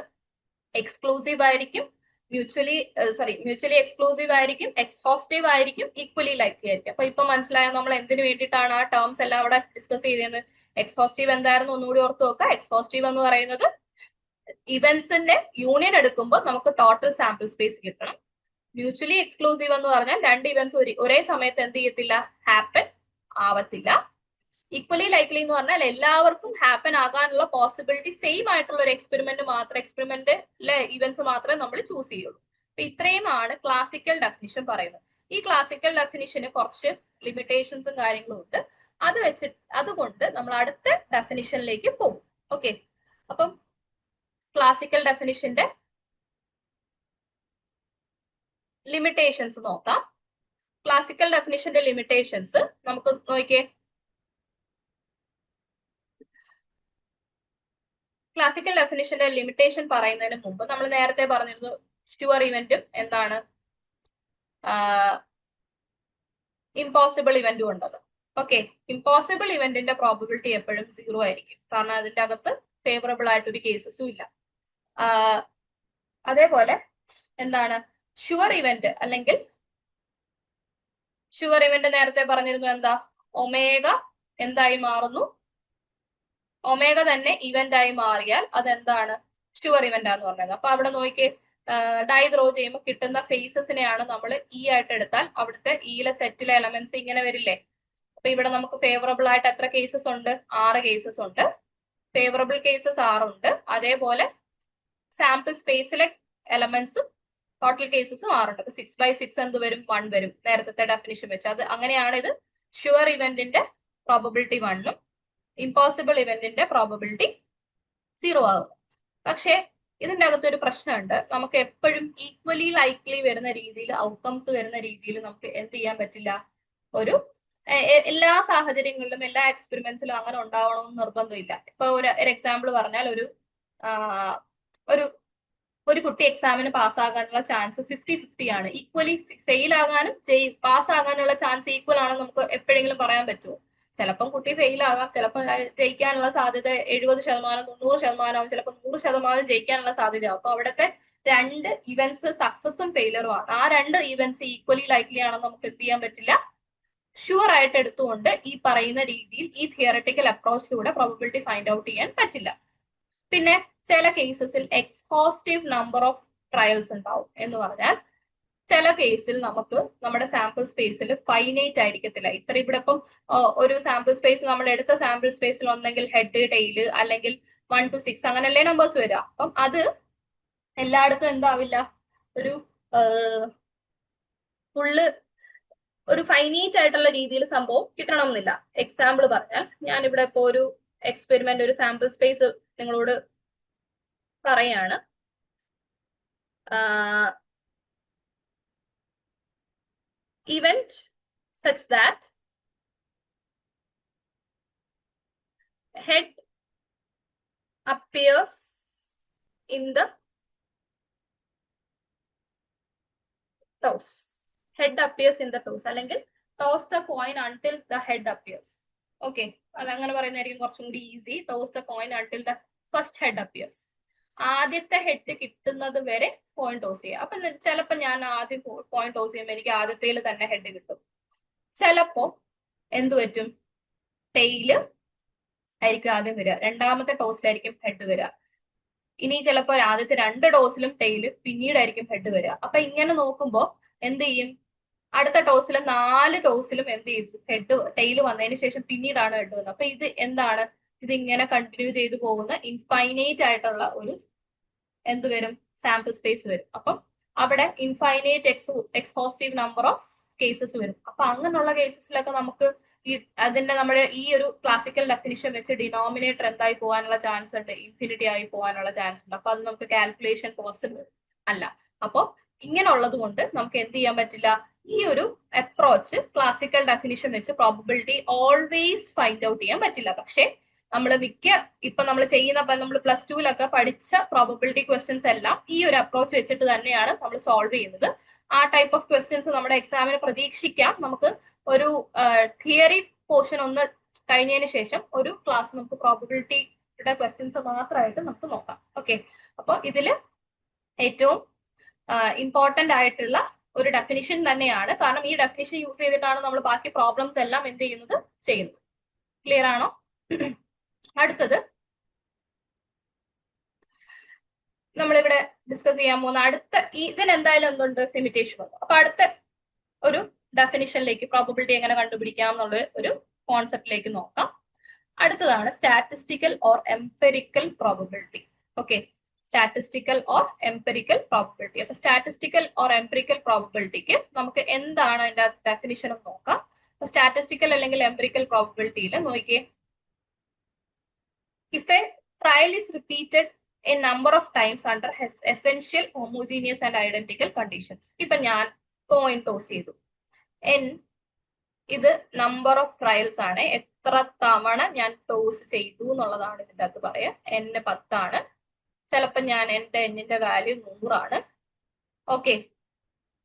എക്സ്ക്ലൂസീവ് ആയിരിക്കും, മ്യൂച്വലി എക്സ്ക്ലൂസീവ് ആയിരിക്കും, എക്സ്ഹോസ്റ്റീവ് ആയിരിക്കും, ഈക്വലി ലൈക്ലി ആയിരിക്കും. അപ്പൊ ഇപ്പൊ മനസ്സിലായോ നമ്മൾ എന്തിനു വേണ്ടിയിട്ടാണ് ആ ടേംസ് എല്ലാം അവിടെ ഡിസ്കസ് ചെയ്തത്? എക്സ്ഹോസ്റ്റീവ് എന്തായിരുന്നു ഒന്നുകൂടി ഓർത്ത് നോക്കുക. എക്സ്ഹോസ്റ്റീവ് എന്ന് പറയുന്നത് ഇവന്റ്സിന്റെ യൂണിയൻ എടുക്കുമ്പോൾ നമുക്ക് ടോട്ടൽ സാമ്പിൾ സ്പേസ് കിട്ടണം. മ്യൂച്വലി എക്സ്ക്ലൂസീവ് എന്ന് പറഞ്ഞാൽ രണ്ട് ഇവന്റ്സ് ഒരേ സമയത്ത് എന്ത് ചെയ്യത്തില്ല, ഹാപ്പൻ ആവത്തില്ല. ഈക്വലി ലൈക്ലി എന്ന് പറഞ്ഞാൽ എല്ലാവർക്കും ഹാപ്പൻ ആകാനുള്ള പോസിബിലിറ്റി സെയിം ആയിട്ടുള്ള ഒരു എക്സ്പെരിമെന്റിലെ ഇവന്റ്സ് മാത്രമേ നമ്മൾ ചൂസ് ചെയ്യുള്ളൂ. അപ്പൊ ഇത്രയുമാണ് ക്ലാസിക്കൽ ഡെഫിനിഷൻ പറയുന്നത്. ഈ ക്ലാസിക്കൽ ഡെഫിനിഷന് കുറച്ച് ലിമിറ്റേഷൻസും കാര്യങ്ങളും ഉണ്ട്. അതുകൊണ്ട് നമ്മൾ അടുത്ത ഡെഫിനിഷനിലേക്ക് പോകും. ഓക്കെ, അപ്പം ക്ലാസിക്കൽ ഡെഫിനിഷന്റെ ലിമിറ്റേഷൻസ് നോക്കാം. ക്ലാസിക്കൽ ഡെഫിനിഷന്റെ ലിമിറ്റേഷൻസ് നമുക്ക് നോക്കിയേ. ക്ലാസിക്കൽ ഡെഫിനിഷന്റെ ലിമിറ്റേഷൻ പറയുന്നതിന് മുമ്പ് നമ്മൾ നേരത്തെ പറഞ്ഞിരുന്നു ഷുവർ ഇവന്റും എന്താണ് ഇമ്പോസിബിൾ ഇവന്റും ഉണ്ടത്. ഓക്കെ, ഇമ്പോസിബിൾ ഇവന്റിന്റെ പ്രോബിലിറ്റി എപ്പോഴും 0 ആയിരിക്കും, കാരണം അതിന്റെ അകത്ത് ഫേവറബിൾ ആയിട്ടൊരു കേസസും ഇല്ല. അതേപോലെ എന്താണ് ഷുവർ ഇവന്റ് അല്ലെങ്കിൽ ഷുവർ ഇവന്റ് നേരത്തെ പറഞ്ഞിരുന്നു എന്താ, ഒമേഗ എന്തായി മാറുന്നു, ഒമേഗ തന്നെ ഇവന്റ് ആയി മാറിയാൽ അതെന്താണ് ഷുവർ ഇവന്റ് ആന്ന് പറഞ്ഞത്. അപ്പൊ അവിടെ നോക്കിയേ, ഡൈ ത്രോ ചെയ്യുമ്പോൾ കിട്ടുന്ന ഫേസസിനെയാണ് നമ്മൾ ഇ ആയിട്ട് എടുത്താൽ അവിടുത്തെ ഇയിലെ സെറ്റിലെ എലമെന്റ്സ് ഇങ്ങനെ വരില്ലേ. അപ്പൊ ഇവിടെ നമുക്ക് ഫേവറബിൾ ആയിട്ട് എത്ര കേസസ് ഉണ്ട്, 6 കേസസ് ഉണ്ട്. ഫേവറബിൾ കേസസ് 6 ഉണ്ട്. അതേപോലെ സാമ്പിൾ സ്പേസിലെ എലമെന്റ്സും ടോട്ടൽ കേസസും 6 ഉണ്ട്. അപ്പൊ 6/6 എന്ത് വരും, 1 വരും നേരത്തെ ഡെഫിനിഷൻ വെച്ച്. അത് അങ്ങനെയാണ് ഇത് ഷുവർ ഇവന്റിന്റെ പ്രോബബിലിറ്റി 1ഉം ഇമ്പോസിബിൾ ഇവന്റിന്റെ പ്രോബബിലിറ്റി 0 ആകും. പക്ഷേ ഇതിന്റെ അകത്തൊരു പ്രശ്നമുണ്ട്. നമുക്ക് എപ്പോഴും ഈക്വലി ലൈക്ലി വരുന്ന രീതിയിൽ, ഔട്ട്കംസ് വരുന്ന രീതിയിൽ നമുക്ക് എന്ത് ചെയ്യാൻ പറ്റില്ല, ഒരു എല്ലാ സാഹചര്യങ്ങളിലും എല്ലാ എക്സ്പെരിമെന്റ്സിലും അങ്ങനെ ഉണ്ടാവണമെന്ന് നിർബന്ധമില്ല. ഇപ്പൊ ഒരു എക്സാമ്പിൾ പറഞ്ഞാൽ ഒരു കുട്ടി എക്സാമിന് പാസ്സാകാനുള്ള ചാൻസ് 50-50 ആണ്. ഈക്വലി ഫെയിൽ ആകാനും പാസ്സാകാനുള്ള ചാൻസ് ഈക്വൽ ആണെന്ന് നമുക്ക് എപ്പോഴെങ്കിലും പറയാൻ പറ്റുമോ? ചിലപ്പം കുട്ടി ഫെയിൽ ആകാം, ചിലപ്പോൾ ജയിക്കാനുള്ള സാധ്യത 70%, 90% ചിലപ്പോൾ 100% ജയിക്കാനുള്ള സാധ്യത. അപ്പൊ അവിടുത്തെ രണ്ട് ഇവന്റ്സ് സക്സസും ഫെയിലറും ആണ്. ആ രണ്ട് ഇവന്റ്സ് ഈക്വലി ലൈക്ലി ആണെന്ന് നമുക്ക് എന്ത് ചെയ്യാൻ പറ്റില്ല, ഷുവർ ആയിട്ട് എടുത്തുകൊണ്ട് ഈ പറയുന്ന രീതിയിൽ ഈ തിയററ്റിക്കൽ അപ്രോച്ചിലൂടെ പ്രോബബിലിറ്റി ഫൈൻഡ് ഔട്ട് ചെയ്യാൻ പറ്റില്ല. പിന്നെ ചില കേസസിൽ എക്സ്ഹോസ്റ്റീവ് നമ്പർ ഓഫ് ട്രയൽസ് ഉണ്ടാവും. എന്ന് പറഞ്ഞാൽ ചില കേസിൽ നമുക്ക് നമ്മുടെ സാമ്പിൾ സ്പേസിൽ ഫൈനൈറ്റ് ആയിരിക്കത്തില്ല. ഇത്ര ഇവിടെ ഇപ്പം ഒരു സാമ്പിൾ സ്പേസ്, നമ്മൾ എടുത്ത സാമ്പിൾ സ്പേസിൽ ഒന്നെങ്കിൽ ഹെഡ്, ടെയില് അല്ലെങ്കിൽ 1 to 6 അങ്ങനെയല്ലേ നമ്പേഴ്സ് വരിക. അപ്പം അത് എല്ലായിടത്തും എന്താവില്ല, ഒരു ഫുള്ള് ഒരു ഫൈനൈറ്റ് ആയിട്ടുള്ള രീതിയിൽ സംഭവം കിട്ടണം എന്നില്ല. എക്സാമ്പിൾ പറഞ്ഞാൽ, ഞാൻ ഇവിടെ ഇപ്പോ ഒരു എക്സ്പെരിമെന്റ്, ഒരു സാമ്പിൾ സ്പേസ് നിങ്ങളോട് പറയാണ്. Event such that head appears in the toes. Head appears in the toes. അല്ലെങ്കിൽ toss the coin until the head appears. Okay, അതങ്ങനെ പറയുന്നതായിരിക്കും കുറച്ചും കൂടി easy. toss the coin until the first head appears. ആദ്യത്തെ head കിട്ടുന്നത് വരെ coin toss ചെയ്യുക. അപ്പൊ ചിലപ്പോ ഞാൻ ആദ്യം കോയിൻ ടോസ് ചെയ്യുമ്പോൾ എനിക്ക് ആദ്യത്തേൽ തന്നെ ഹെഡ് കിട്ടും. ചിലപ്പോ എന്തു പറ്റും, ടെയില് ആയിരിക്കും ആദ്യം വരിക, രണ്ടാമത്തെ ടോസിലായിരിക്കും ഹെഡ് വരിക. ഇനി ചിലപ്പോ ആദ്യത്തെ 2 ടോസിലും ടെയില്, പിന്നീടായിരിക്കും ഹെഡ് വരിക. അപ്പൊ ഇങ്ങനെ നോക്കുമ്പോ എന്ത് ചെയ്യും, അടുത്ത ടോസിലും 4 ടോസിലും എന്ത് ചെയ്തു, ടെയില് വന്നതിന് ശേഷം പിന്നീടാണ് ഹെഡ് വന്നത്. അപ്പൊ ഇത് എന്താണ്, ഇത് ഇങ്ങനെ കണ്ടിന്യൂ ചെയ്തു പോകുന്ന ഇൻഫൈനൈറ്റ് ആയിട്ടുള്ള ഒരു എന്ത് വരും, സാമ്പിൾ സ്പേസ് വരും. അപ്പം അവിടെ infinite exhaustive number of cases വരും. അപ്പൊ അങ്ങനെയുള്ള കേസസിലൊക്കെ നമുക്ക് അതിന്റെ നമ്മുടെ ഈ ഒരു ക്ലാസിക്കൽ ഡെഫിനിഷൻ വെച്ച് ഡിനോമിനേറ്റർ എന്തായി പോകാനുള്ള ചാൻസ് ഉണ്ട്, ഇൻഫിനിറ്റി ആയി പോകാനുള്ള ചാൻസ് ഉണ്ട്. അപ്പൊ അത് നമുക്ക് കാൽക്കുലേഷൻ പോസിബിൾ അല്ല. അപ്പൊ ഇങ്ങനെയുള്ളത് കൊണ്ട് നമുക്ക് എന്ത് ചെയ്യാൻ പറ്റില്ല, ഈ ഒരു അപ്രോച്ച് ക്ലാസിക്കൽ ഡെഫിനിഷൻ വെച്ച് പ്രോബബിലിറ്റി ഓൾവേസ് ഫൈൻഡ് ഔട്ട് ചെയ്യാൻ പറ്റില്ല. പക്ഷെ നമ്മൾ ഇപ്പൊ നമ്മൾ ചെയ്യുന്ന നമ്മൾ +2 പഠിച്ച പ്രോബബിലിറ്റി ക്വസ്റ്റ്യൻസ് എല്ലാം ഈ ഒരു അപ്രോച്ച് വെച്ചിട്ട് തന്നെയാണ് നമ്മൾ സോൾവ് ചെയ്യുന്നത്. ആ ടൈപ്പ് ഓഫ് ക്വസ്റ്റ്യൻസ് നമ്മുടെ എക്സാമിന് പ്രതീക്ഷിക്കാം. നമുക്ക് ഒരു തിയറി പോർഷൻ ഒന്ന് കഴിഞ്ഞതിന് ശേഷം ഒരു ക്ലാസ് നമുക്ക് പ്രോബബിലിറ്റിയുടെ ക്വസ്റ്റ്യൻസ് മാത്രമായിട്ട് നമുക്ക് നോക്കാം. ഓക്കെ, അപ്പൊ ഇതില് ഏറ്റവും ഇമ്പോർട്ടന്റ് ആയിട്ടുള്ള ഒരു ഡെഫിനിഷൻ തന്നെയാണ്. കാരണം ഈ ഡെഫിനിഷൻ യൂസ് ചെയ്തിട്ടാണ് നമ്മൾ ബാക്കി പ്രോബ്ലംസ് എല്ലാം എന്ത് ചെയ്യുന്നത്. ക്ലിയർ ആണോ? അടുത്തത് നമ്മളിവിടെ ഡിസ്കസ് ചെയ്യാൻ പോകുന്ന അടുത്ത ഇതിനെന്തായാലും എന്തുണ്ട് ലിമിറ്റേഷൻ വന്നു. അപ്പൊ അടുത്ത ഒരു ഡെഫിനിഷനിലേക്ക് പ്രോബബിലിറ്റി എങ്ങനെ കണ്ടുപിടിക്കാം എന്നുള്ള ഒരു കോൺസെപ്റ്റിലേക്ക് നോക്കാം. അടുത്തതാണ് statistical or empirical probability. Okay, statistical or empirical probability. അപ്പൊ സ്റ്റാറ്റിസ്റ്റിക്കൽ ഓർ എംപെരിക്കൽ പ്രോബബിലിറ്റിക്ക് നമുക്ക് എന്താണ് അതിന്റെ ഡെഫിനിഷൻ എന്ന് നോക്കാം. അപ്പൊ സ്റ്റാറ്റിസ്റ്റിക്കൽ അല്ലെങ്കിൽ എംപെരിക്കൽ പ്രോബബിലിറ്റിയിൽ നോക്കിയേ, if A trial is repeated a number of times under essential homogeneous and identical conditions. ഇപ്പൊ ഞാൻ കോയിൻ ടോസ് ചെയ്തു, n ഇത് നമ്പർ ഓഫ് ട്രയൽസ് ആണ്, എത്ര തവണ ഞാൻ ടോസ് ചെയ്തു എന്നുള്ളതാണ് ഇതിന്റെ അകത്ത് പറയാം. n 10 ആണ്, ചിലപ്പോൾ ഞാൻ എന്റെ എന്നിന്റെ വാല്യൂ 100 ആണ്. ഓക്കെ,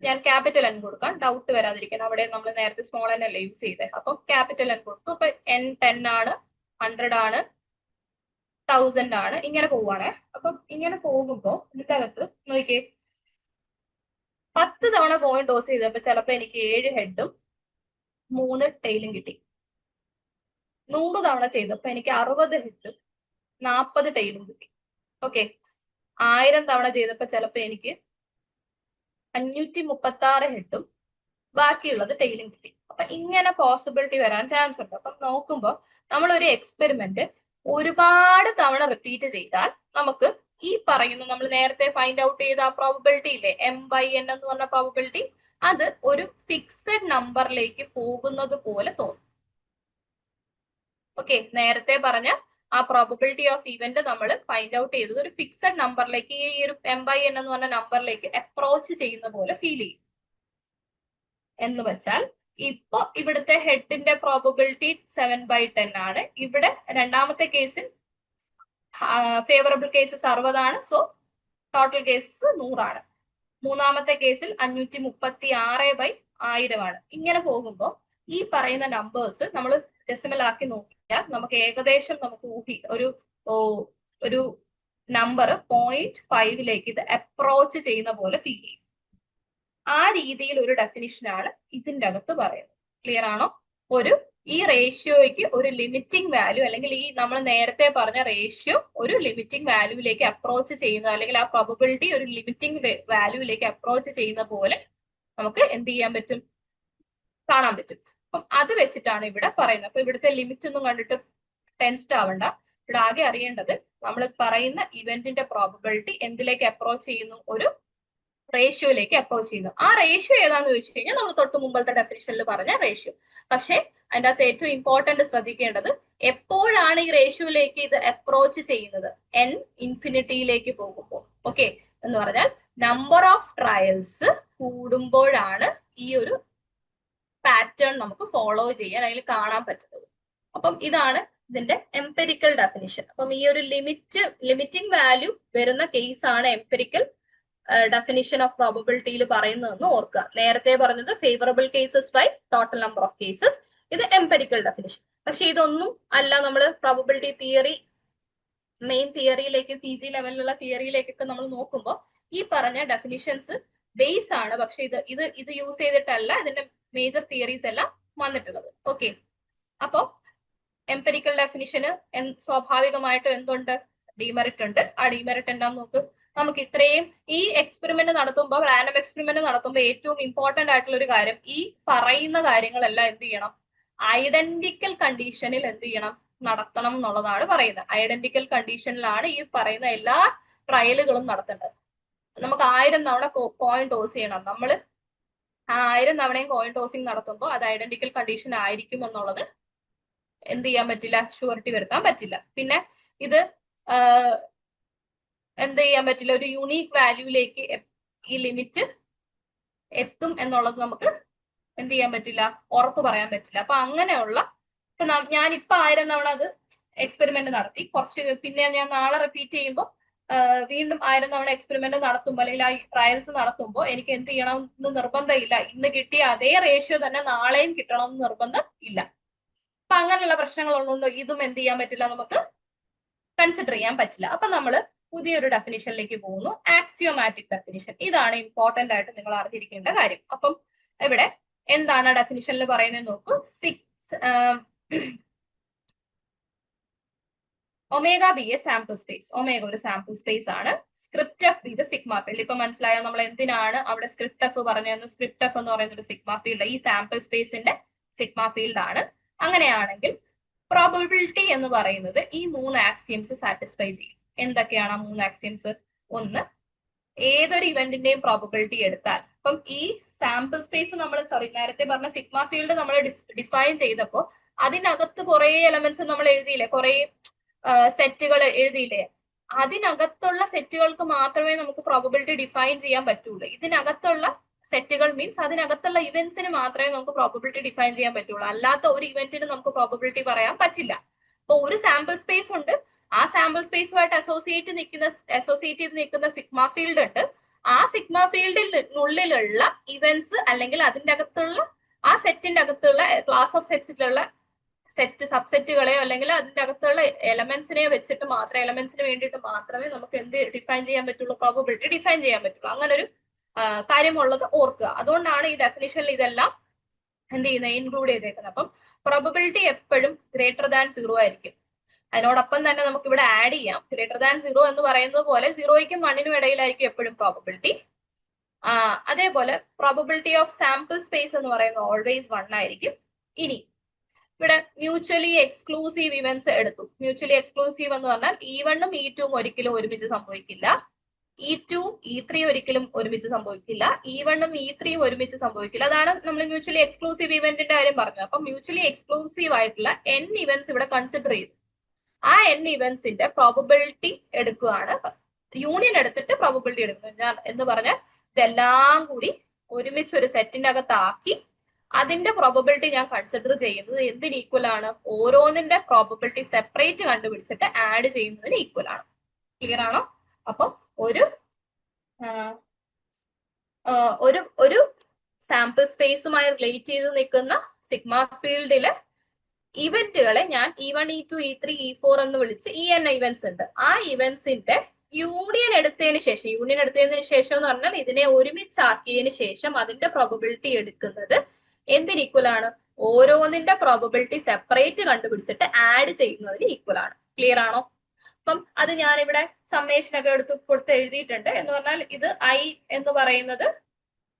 ഞാൻ ക്യാപിറ്റൽ n കൊടുക്കാം, ഡൗട്ട് വരാതിരിക്കാൻ. അവിടെ നമ്മൾ നേരത്തെ സ്മോൾ n അല്ലേ യൂസ് ചെയ്തേ, അപ്പം ക്യാപിറ്റൽ n കൊടുക്കും. അപ്പൊ n 10 ആണ്, 100 ആണ്, 1000 ആണ്, ഇങ്ങനെ പോവുകയാണെ. അപ്പം ഇങ്ങനെ പോകുമ്പോ ഇതിന്റെ അകത്ത് നോക്കിയേ, 10 തവണ കോയിൻ ടോസ് ചെയ്തപ്പോ ചിലപ്പോ എനിക്ക് 7 ഹെഡും 3 ടെയിലും കിട്ടി. 100 തവണ ചെയ്തപ്പോ എനിക്ക് 60 ഹെഡും 40 ടെയിലും കിട്ടി. ഓക്കെ, 1000 തവണ ചെയ്തപ്പോ ചിലപ്പോ എനിക്ക് 536 ഹെഡും ബാക്കിയുള്ളത് ടെയിലും കിട്ടി. അപ്പൊ ഇങ്ങനെ പോസിബിലിറ്റി വരാൻ ചാൻസ് ഉണ്ട്. അപ്പം നോക്കുമ്പോ നമ്മൾ ഒരു എക്സ്പെരിമെന്റ് ഒരുപാട് തവണ റിപ്പീറ്റ് ചെയ്താൽ നമുക്ക് ഈ പറയുന്ന നമ്മൾ നേരത്തെ ഫൈൻഡ് ഔട്ട് ചെയ്ത ആ പ്രോബബിലിറ്റി ഇല്ലേ, m/n എന്ന് പറഞ്ഞ പ്രോബബിലിറ്റി, അത് ഒരു ഫിക്സഡ് നമ്പറിലേക്ക് പോകുന്നത് പോലെ തോന്നും. ഓക്കെ, നേരത്തെ പറഞ്ഞ ആ പ്രോബബിലിറ്റി ഓഫ് ഇവന്റ് നമ്മൾ ഫൈൻഡ് ഔട്ട് ചെയ്തത് ഒരു ഫിക്സഡ് നമ്പറിലേക്ക്, ഈ ഒരു m/n എന്ന് പറഞ്ഞ നമ്പറിലേക്ക് അപ്രോച്ച് ചെയ്യുന്ന പോലെ ഫീൽ ചെയ്യും. എന്ന് വെച്ചാൽ ഇപ്പൊ ഇവിടുത്തെ ഹെഡിന്റെ പ്രോബബിലിറ്റി 7/10 ആണ്. ഇവിടെ രണ്ടാമത്തെ കേസിൽ ഫേവറബിൾ കേസസ് 60 ആണ്, സോ ടോട്ടൽ കേസസ് 100 ആണ്. മൂന്നാമത്തെ കേസിൽ 536/1000 ആണ്. ഇങ്ങനെ പോകുമ്പോൾ ഈ പറയുന്ന നമ്പേഴ്സ് നമ്മൾ ഡെസിമൽ ആക്കി നോക്കിയാൽ നമുക്ക് ഏകദേശം നമുക്ക് ഒരു നമ്പർ 0.5 ഇത് അപ്രോച്ച് ചെയ്യുന്ന പോലെ ഫീൽ ചെയ്യും. ആ രീതിയിൽ ഒരു ഡെഫിനിഷനാണ് ഇതിന്റെ അകത്ത് പറയുന്നത്. ക്ലിയർ ആണോ? ഈ റേഷ്യോയ്ക്ക് ഒരു ലിമിറ്റിംഗ് വാല്യൂ, അല്ലെങ്കിൽ ഈ നമ്മൾ നേരത്തെ പറഞ്ഞ റേഷ്യോ ഒരു ലിമിറ്റിംഗ് വാല്യൂവിലേക്ക് അപ്രോച്ച് ചെയ്യുന്ന, അല്ലെങ്കിൽ ആ പ്രോബബിലിറ്റി ഒരു ലിമിറ്റിംഗ് വാല്യൂവിലേക്ക് അപ്രോച്ച് ചെയ്യുന്ന പോലെ നമുക്ക് എന്ത് ചെയ്യാൻ പറ്റും, കാണാൻ പറ്റും. അപ്പം അത് വെച്ചിട്ടാണ് ഇവിടെ പറയുന്നത്. അപ്പൊ ഇവിടുത്തെ ലിമിറ്റ് ഒന്നും കണ്ടിട്ട് ടെൻസ്ഡ് ആവണ്ട. ഇവിടെ ആകെ അറിയേണ്ടത് നമ്മൾ പറയുന്ന ഇവന്റിന്റെ പ്രോബബിലിറ്റി എന്തിലേക്ക് അപ്രോച്ച് ചെയ്യുന്നു, ഒരു റേഷ്യോയിലേക്ക് അപ്രോച്ച് ചെയ്യുന്നു. ആ റേഷ്യോ ഏതാന്ന് ചോദിച്ചു കഴിഞ്ഞാൽ നമ്മൾ തൊട്ട് മുമ്പത്തെ ഡെഫിനിഷനിൽ പറഞ്ഞ റേഷ്യോ. പക്ഷെ അതിന്റെ അകത്ത് ഏറ്റവും ഇമ്പോർട്ടന്റ് ശ്രദ്ധിക്കേണ്ടത് എപ്പോഴാണ് ഈ റേഷ്യോയിലേക്ക് ഇത് അപ്രോച്ച് ചെയ്യുന്നത്, n ഇൻഫിനിറ്റിയിലേക്ക് പോകുമ്പോൾ. ഓക്കെ, എന്ന് പറഞ്ഞാൽ നമ്പർ ഓഫ് ട്രയൽസ് കൂടുമ്പോഴാണ് ഈ ഒരു പാറ്റേൺ നമുക്ക് ഫോളോ ചെയ്യാൻ, അതിൽ കാണാൻ പറ്റുന്നത്. അപ്പം ഇതാണ് ഇതിന്റെ എംപെരിക്കൽ ഡെഫിനിഷൻ. അപ്പം ഈ ഒരു ലിമിറ്റിംഗ് വാല്യൂ വരുന്ന കേസാണ് എംപെരിക്കൽ ഡെഫിനിഷൻ ഓഫ് പ്രോബബിലിറ്റിയിൽ പറയുന്നതെന്ന് ഓർക്കുക. നേരത്തെ പറഞ്ഞത് favourable cases by total number of cases, ഇത് എംപെരിക്കൽ ഡെഫിനിഷൻ. പക്ഷെ ഇതൊന്നും അല്ല നമ്മൾ പ്രോബബിലിറ്റി തിയറി, മെയിൻ തിയറിയിലേക്ക്, പി ജി ലെവലിലുള്ള തിയറിയിലേക്കൊക്കെ നമ്മൾ നോക്കുമ്പോൾ ഈ പറഞ്ഞ ഡെഫിനിഷൻസ് ബേസ് ആണ്. പക്ഷെ ഇത് യൂസ് ചെയ്തിട്ടല്ല ഇതിന്റെ മേജർ തിയറീസ് എല്ലാം വന്നിട്ടുള്ളത്. ഓക്കെ, അപ്പോ എംപെരിക്കൽ ഡെഫിനിഷന് സ്വാഭാവികമായിട്ടും എന്തുണ്ട്, ഡിമെറിറ്റ് ഉണ്ട്. ആ ഡിമെറിറ്റ് എന്താന്ന് നോക്ക്. നമുക്ക് ഇത്രയും ഈ എക്സ്പെരിമെന്റ് നടത്തുമ്പോൾ, റാൻഡം എക്സ്പെരിമെന്റ് നടത്തുമ്പോൾ ഏറ്റവും ഇമ്പോർട്ടന്റ് ആയിട്ടുള്ള ഒരു കാര്യം, ഈ പറയുന്ന കാര്യങ്ങളെല്ലാം എന്ത് ചെയ്യണം, ഐഡന്റിക്കൽ കണ്ടീഷനിൽ എന്ത് ചെയ്യണം, നടത്തണം എന്നുള്ളതാണ് പറയുന്നത്. ഐഡന്റിക്കൽ കണ്ടീഷനിലാണ് ഈ പറയുന്ന എല്ലാ ട്രയലുകളും നടത്തേണ്ടത്. നമുക്ക് 1000 തവണ കോയിൻ ടോസ് ചെയ്യണം. നമ്മൾ ആ 1000 തവണയും കോയിൻ ടോസിങ് നടത്തുമ്പോൾ അത് ഐഡന്റിക്കൽ കണ്ടീഷൻ ആയിരിക്കും എന്നുള്ളത് എന്ത് ചെയ്യാൻ പറ്റില്ല, ഷുവറിറ്റി വരുത്താൻ പറ്റില്ല. പിന്നെ ഇത് എന്ത് ചെയ്യാൻ പറ്റില്ല, ഒരു യുണീക്ക് വാല്യൂയിലേക്ക് ഈ ലിമിറ്റ് എത്തും എന്നുള്ളത് നമുക്ക് എന്ത് ചെയ്യാൻ പറ്റില്ല, ഉറപ്പ് പറയാൻ പറ്റില്ല. അപ്പൊ അങ്ങനെയുള്ള, ഞാൻ ഇപ്പൊ 1000 തവണ അത് എക്സ്പെരിമെന്റ് നടത്തി, പിന്നെ ഞാൻ നാളെ റിപ്പീറ്റ് ചെയ്യുമ്പോൾ വീണ്ടും 1000 തവണ എക്സ്പെരിമെന്റ് നടത്തുമ്പോൾ, അല്ലെങ്കിൽ ആ ട്രയൽസ് നടത്തുമ്പോൾ എനിക്ക് എന്ത് ചെയ്യണം എന്ന് നിർബന്ധമില്ല. ഇന്ന് കിട്ടിയ അതേ റേഷ്യോ തന്നെ നാളെയും കിട്ടണം എന്ന് നിർബന്ധം ഇല്ല. അപ്പൊ അങ്ങനെയുള്ള പ്രശ്നങ്ങളുണ്ടോ, ഇതും എന്ത് ചെയ്യാൻ പറ്റില്ല, നമുക്ക് കൺസിഡർ ചെയ്യാൻ പറ്റില്ല. അപ്പൊ നമ്മൾ പുതിയൊരു ഡെഫിനിഷനിലേക്ക് പോകുന്നു, ആക്സിയോമാറ്റിക് ഡെഫിനിഷൻ. ഇതാണ് ഇമ്പോർട്ടന്റ് ആയിട്ട് നിങ്ങൾ അറിഞ്ഞിരിക്കേണ്ട കാര്യം. അപ്പം ഇവിടെ എന്താണ് ഡെഫിനിഷനിൽ പറയുന്നത് നോക്കൂ. Omega B A sample space, omega ഒരു സാമ്പിൾ സ്പേസ് ആണ്. സ്ക്രിപ്റ്റ് എഫ് ഇത് സിഗ്മ ഫീൽഡ്. ഇപ്പൊ മനസ്സിലായോ നമ്മൾ എന്തിനാണ് അവിടെ സ്ക്രിപ്റ്റ് എഫ് പറഞ്ഞതെന്ന്? സ്ക്രിപ്റ്റ് എഫ് എന്ന് പറയുന്ന ഒരു സിഗ്മ ഫീൽഡ് ഈ സാമ്പിൾ സ്പേസിന്റെ സിഗ്മ ഫീൽഡ് ആണ്. അങ്ങനെയാണെങ്കിൽ പ്രോബബിലിറ്റി എന്ന് പറയുന്നത് ഈ 3 ആക്സിയംസ് സാറ്റിസ്ഫൈ ചെയ്യും. എന്തൊക്കെയാണ് ആ 3 ആക്സിയംസ്? ഒന്ന്, ഏതൊരു ഇവന്റിന്റെയും പ്രോബബിലിറ്റി എടുത്താൽ, അപ്പം ഈ സാമ്പിൾ സ്പേസ് നമ്മൾ നേരത്തെ പറഞ്ഞ സിഗ്മ ഫീൽഡ് നമ്മൾ ഡിഫൈൻ ചെയ്തപ്പോൾ അതിനകത്ത് കുറെ എലമെന്റ്സ് നമ്മൾ എഴുതിയില്ലേ, കുറെ സെറ്റുകൾ എഴുതിയില്ലേ? അതിനകത്തുള്ള സെറ്റുകൾക്ക് മാത്രമേ നമുക്ക് പ്രോബബിലിറ്റി ഡിഫൈൻ ചെയ്യാൻ പറ്റുള്ളൂ. ഇതിനകത്തുള്ള സെറ്റുകൾ മീൻസ് അതിനകത്തുള്ള ഇവന്റ്സിന് മാത്രമേ നമുക്ക് പ്രോബബിലിറ്റി ഡിഫൈൻ ചെയ്യാൻ പറ്റുള്ളൂ. അല്ലാത്ത ഒരു ഇവന്റിന് നമുക്ക് പ്രോബബിലിറ്റി പറയാൻ പറ്റില്ല. അപ്പൊ ഒരു സാമ്പിൾ സ്പേസ് ഉണ്ട്, ആ സാമ്പിൾ സ്പേസുമായിട്ട് അസോസിയേറ്റ് ചെയ്ത് നിൽക്കുന്ന സിഗ്മ ഫീൽഡ് ഉണ്ട്. ആ സിഗ്മ ഫീൽഡിനുള്ളിലുള്ള ഇവന്റ്സ് അല്ലെങ്കിൽ അതിന്റെ അകത്തുള്ള ആ സെറ്റിന്റെ അകത്തുള്ള ക്ലാസ് ഓഫ് സെറ്റ്സിലുള്ള സെറ്റ് സബ്സെറ്റുകളെയോ അല്ലെങ്കിൽ അതിന്റെ അകത്തുള്ള എലമെന്റ്സിനെ വെച്ചിട്ട് മാത്രം, എലമെന്റ്സിന് വേണ്ടിയിട്ട് മാത്രമേ നമുക്ക് എന്ത് ഡിഫൈൻ ചെയ്യാൻ പറ്റുള്ളൂ? പ്രോബബിലിറ്റി ഡിഫൈൻ ചെയ്യാൻ പറ്റുള്ളൂ. അങ്ങനെ ഒരു കാര്യമുള്ളത് ഓർക്കുക. അതുകൊണ്ടാണ് ഈ ഡെഫിനിഷനിൽ ഇതെല്ലാം എന്ത് ചെയ്യുന്നത്, ഇൻക്ലൂഡ് ചെയ്തേക്കുന്നത്. അപ്പം പ്രോബബിലിറ്റി എപ്പോഴും ഗ്രേറ്റർ ദാൻ 0 ആയിരിക്കും. അതിനോടൊപ്പം തന്നെ നമുക്ക് ഇവിടെ ആഡ് ചെയ്യാം, ഗ്രേറ്റർ ദാൻ 0 എന്ന് പറയുന്നത് പോലെ 0യ്ക്കും 1നും ഇടയിലായിരിക്കും എപ്പോഴും പ്രോബബിലിറ്റി. അതേപോലെ പ്രോബബിലിറ്റി ഓഫ് സാമ്പിൾ സ്പേസ് എന്ന് പറയുന്നത് ഓൾവേസ് 1 ആയിരിക്കും. ഇനി ഇവിടെ മ്യൂച്വലി എക്സ്ക്ലൂസീവ് ഇവന്റ്സ് എടുത്തു. മ്യൂച്വലി എക്സ്ക്ലൂസീവ് എന്ന് പറഞ്ഞാൽ E1ഉം E2ഉം ഒരിക്കലും ഒരുമിച്ച് സംഭവിക്കില്ല. E2 E3 ഒരിക്കലും ഒരുമിച്ച് സംഭവിക്കില്ല. E1ഉം E3ഉം ഒരുമിച്ച് സംഭവിക്കില്ല. അതാണ് നമ്മൾ മ്യൂച്വലി എക്സ്ക്ലൂസീവ് ഇവന്റിന്റെ കാര്യം പറഞ്ഞത്. അപ്പൊ മ്യൂച്വലി എക്സ്ക്ലൂസീവ് ആയിട്ടുള്ള n ഇവന്റ്സ് ഇവിടെ കൺസിഡർ ചെയ്തു. ആ n ഇവന്റ്സിന്റെ പ്രോബബിലിറ്റി എടുക്കുകയാണ്, യൂണിയൻ എടുത്തിട്ട് പ്രോബബിലിറ്റി എടുക്കുന്നു. ഞാൻ എന്ന് പറഞ്ഞാൽ ഇതെല്ലാം കൂടി ഒരുമിച്ച് ഒരു സെറ്റിന്റെ അകത്താക്കി അതിന്റെ പ്രോബബിലിറ്റി ഞാൻ കൺസിഡർ ചെയ്യുന്നത് എന്തിന് ഈക്വൽ ആണ്? ഓരോന്നിന്റെ പ്രോബബിലിറ്റി സെപ്പറേറ്റ് കണ്ടുപിടിച്ചിട്ട് ആഡ് ചെയ്യുന്നതിന് ഈക്വൽ ആണ്. ക്ലിയർ ആണോ? അപ്പൊ ഒരു സാമ്പിൾ സ്പേസുമായി റിലേറ്റ് ചെയ്ത് നിൽക്കുന്ന സിഗ്മ ഫീൽഡിലെ ഇവന്റുകളെ ഞാൻ E1, E2, E3, E4 എന്ന് വിളിച്ച് en ഇവന്റ്സ് ഉണ്ട്. ആ ഇവന്റ്സിന്റെ യൂണിയൻ എടുത്തതിന് ശേഷം എന്ന് പറഞ്ഞാൽ ഇതിനെ ഒരുമിച്ചാക്കിയതിന് ശേഷം അതിന്റെ പ്രോബബിലിറ്റി എടുക്കുന്നത് എന്തിന് ഈക്വൽ ആണ്? ഓരോന്നിന്റെ പ്രോബബിലിറ്റി സെപ്പറേറ്റ് കണ്ടുപിടിച്ചിട്ട് ആഡ് ചെയ്യുന്നതിന് ഈക്വൽ ആണ്. ക്ലിയർ ആണോ? അപ്പം അത് ഞാനിവിടെ സമ്മേഷൻ ഒക്കെ കൊടുത്ത് എഴുതിയിട്ടുണ്ട്. എന്ന് പറഞ്ഞാൽ ഇത് I എന്ന് പറയുന്നത്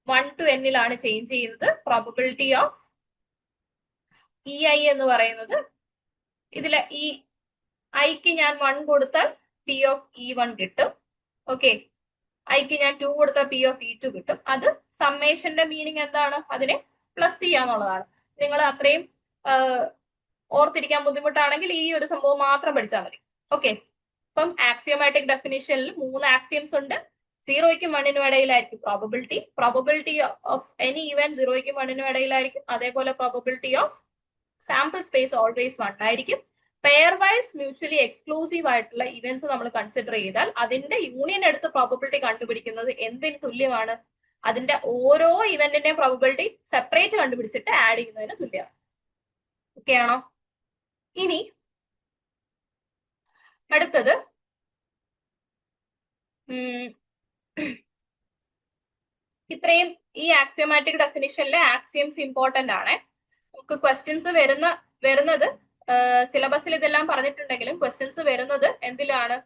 1 to n ചേഞ്ച് ചെയ്യുന്നത്. പ്രോബബിലിറ്റി ഓഫ് EI എന്ന് പറയുന്നത് ഇതിലെ ഈ ഐക്ക് ഞാൻ 1 കൊടുത്താൽ P of E1 കിട്ടും. ഓക്കെ, ഐക്ക് ഞാൻ 2 കൊടുത്താൽ P of E2 കിട്ടും. അത് സമ്മേഷന്റെ മീനിങ് എന്താണ്? അതിനെ പ്ലസ് ചെയ്യാന്നുള്ളതാണ്. നിങ്ങൾ അത്രയും ഓർത്തിരിക്കാൻ ബുദ്ധിമുട്ടാണെങ്കിൽ ഈ ഒരു സംഭവം മാത്രം പഠിച്ചാൽ മതി. ഓക്കെ, അപ്പം ആക്സിയോമാറ്റിക് ഡെഫിനിഷനിൽ 3 ആക്സിയംസ് ഉണ്ട്. 0യ്ക്കും 1നും ഇടയിലായിരിക്കും പ്രോബബിലിറ്റി ഓഫ് എനി ഇവന്റ് 0യ്ക്കും 1നും ഇടയിലായിരിക്കും. അതേപോലെ probability of sample space always 1 ആയിരിക്കും. പെയർ വൈസ് മ്യൂച്വലി എക്സ്ക്ലൂസീവ് ആയിട്ടുള്ള ഇവന്റ്സ് നമ്മൾ കൺസിഡർ ചെയ്താൽ അതിന്റെ യൂണിയൻ എടുത്ത് പ്രോബബിലിറ്റി കണ്ടുപിടിക്കുന്നത് എന്തിന് തുല്യമാണ്? അതിന്റെ ഓരോ ഇവന്റിന്റെയും പ്രോബബിലിറ്റി സെപ്പറേറ്റ് കണ്ടുപിടിച്ചിട്ട് ആഡ് ചെയ്യുന്നതിന് തുല്യമാണ്. ഓക്കെ ആണോ? ഇനി അടുത്തത് ഇത്രയും ഈ ആക്സിയോമാറ്റിക് ഡെഫിനിഷനിലെ ആക്സിയംസ് ഇമ്പോർട്ടന്റ് ആണ്. നമുക്ക് ക്വസ്റ്റ്യൻസ് വരുന്നത് സിലബസിൽ ഇതെല്ലാം പറഞ്ഞിട്ടുണ്ടെങ്കിലും ക്വസ്റ്റ്യൻസ് വരുന്നത് എന്തിലാണ്?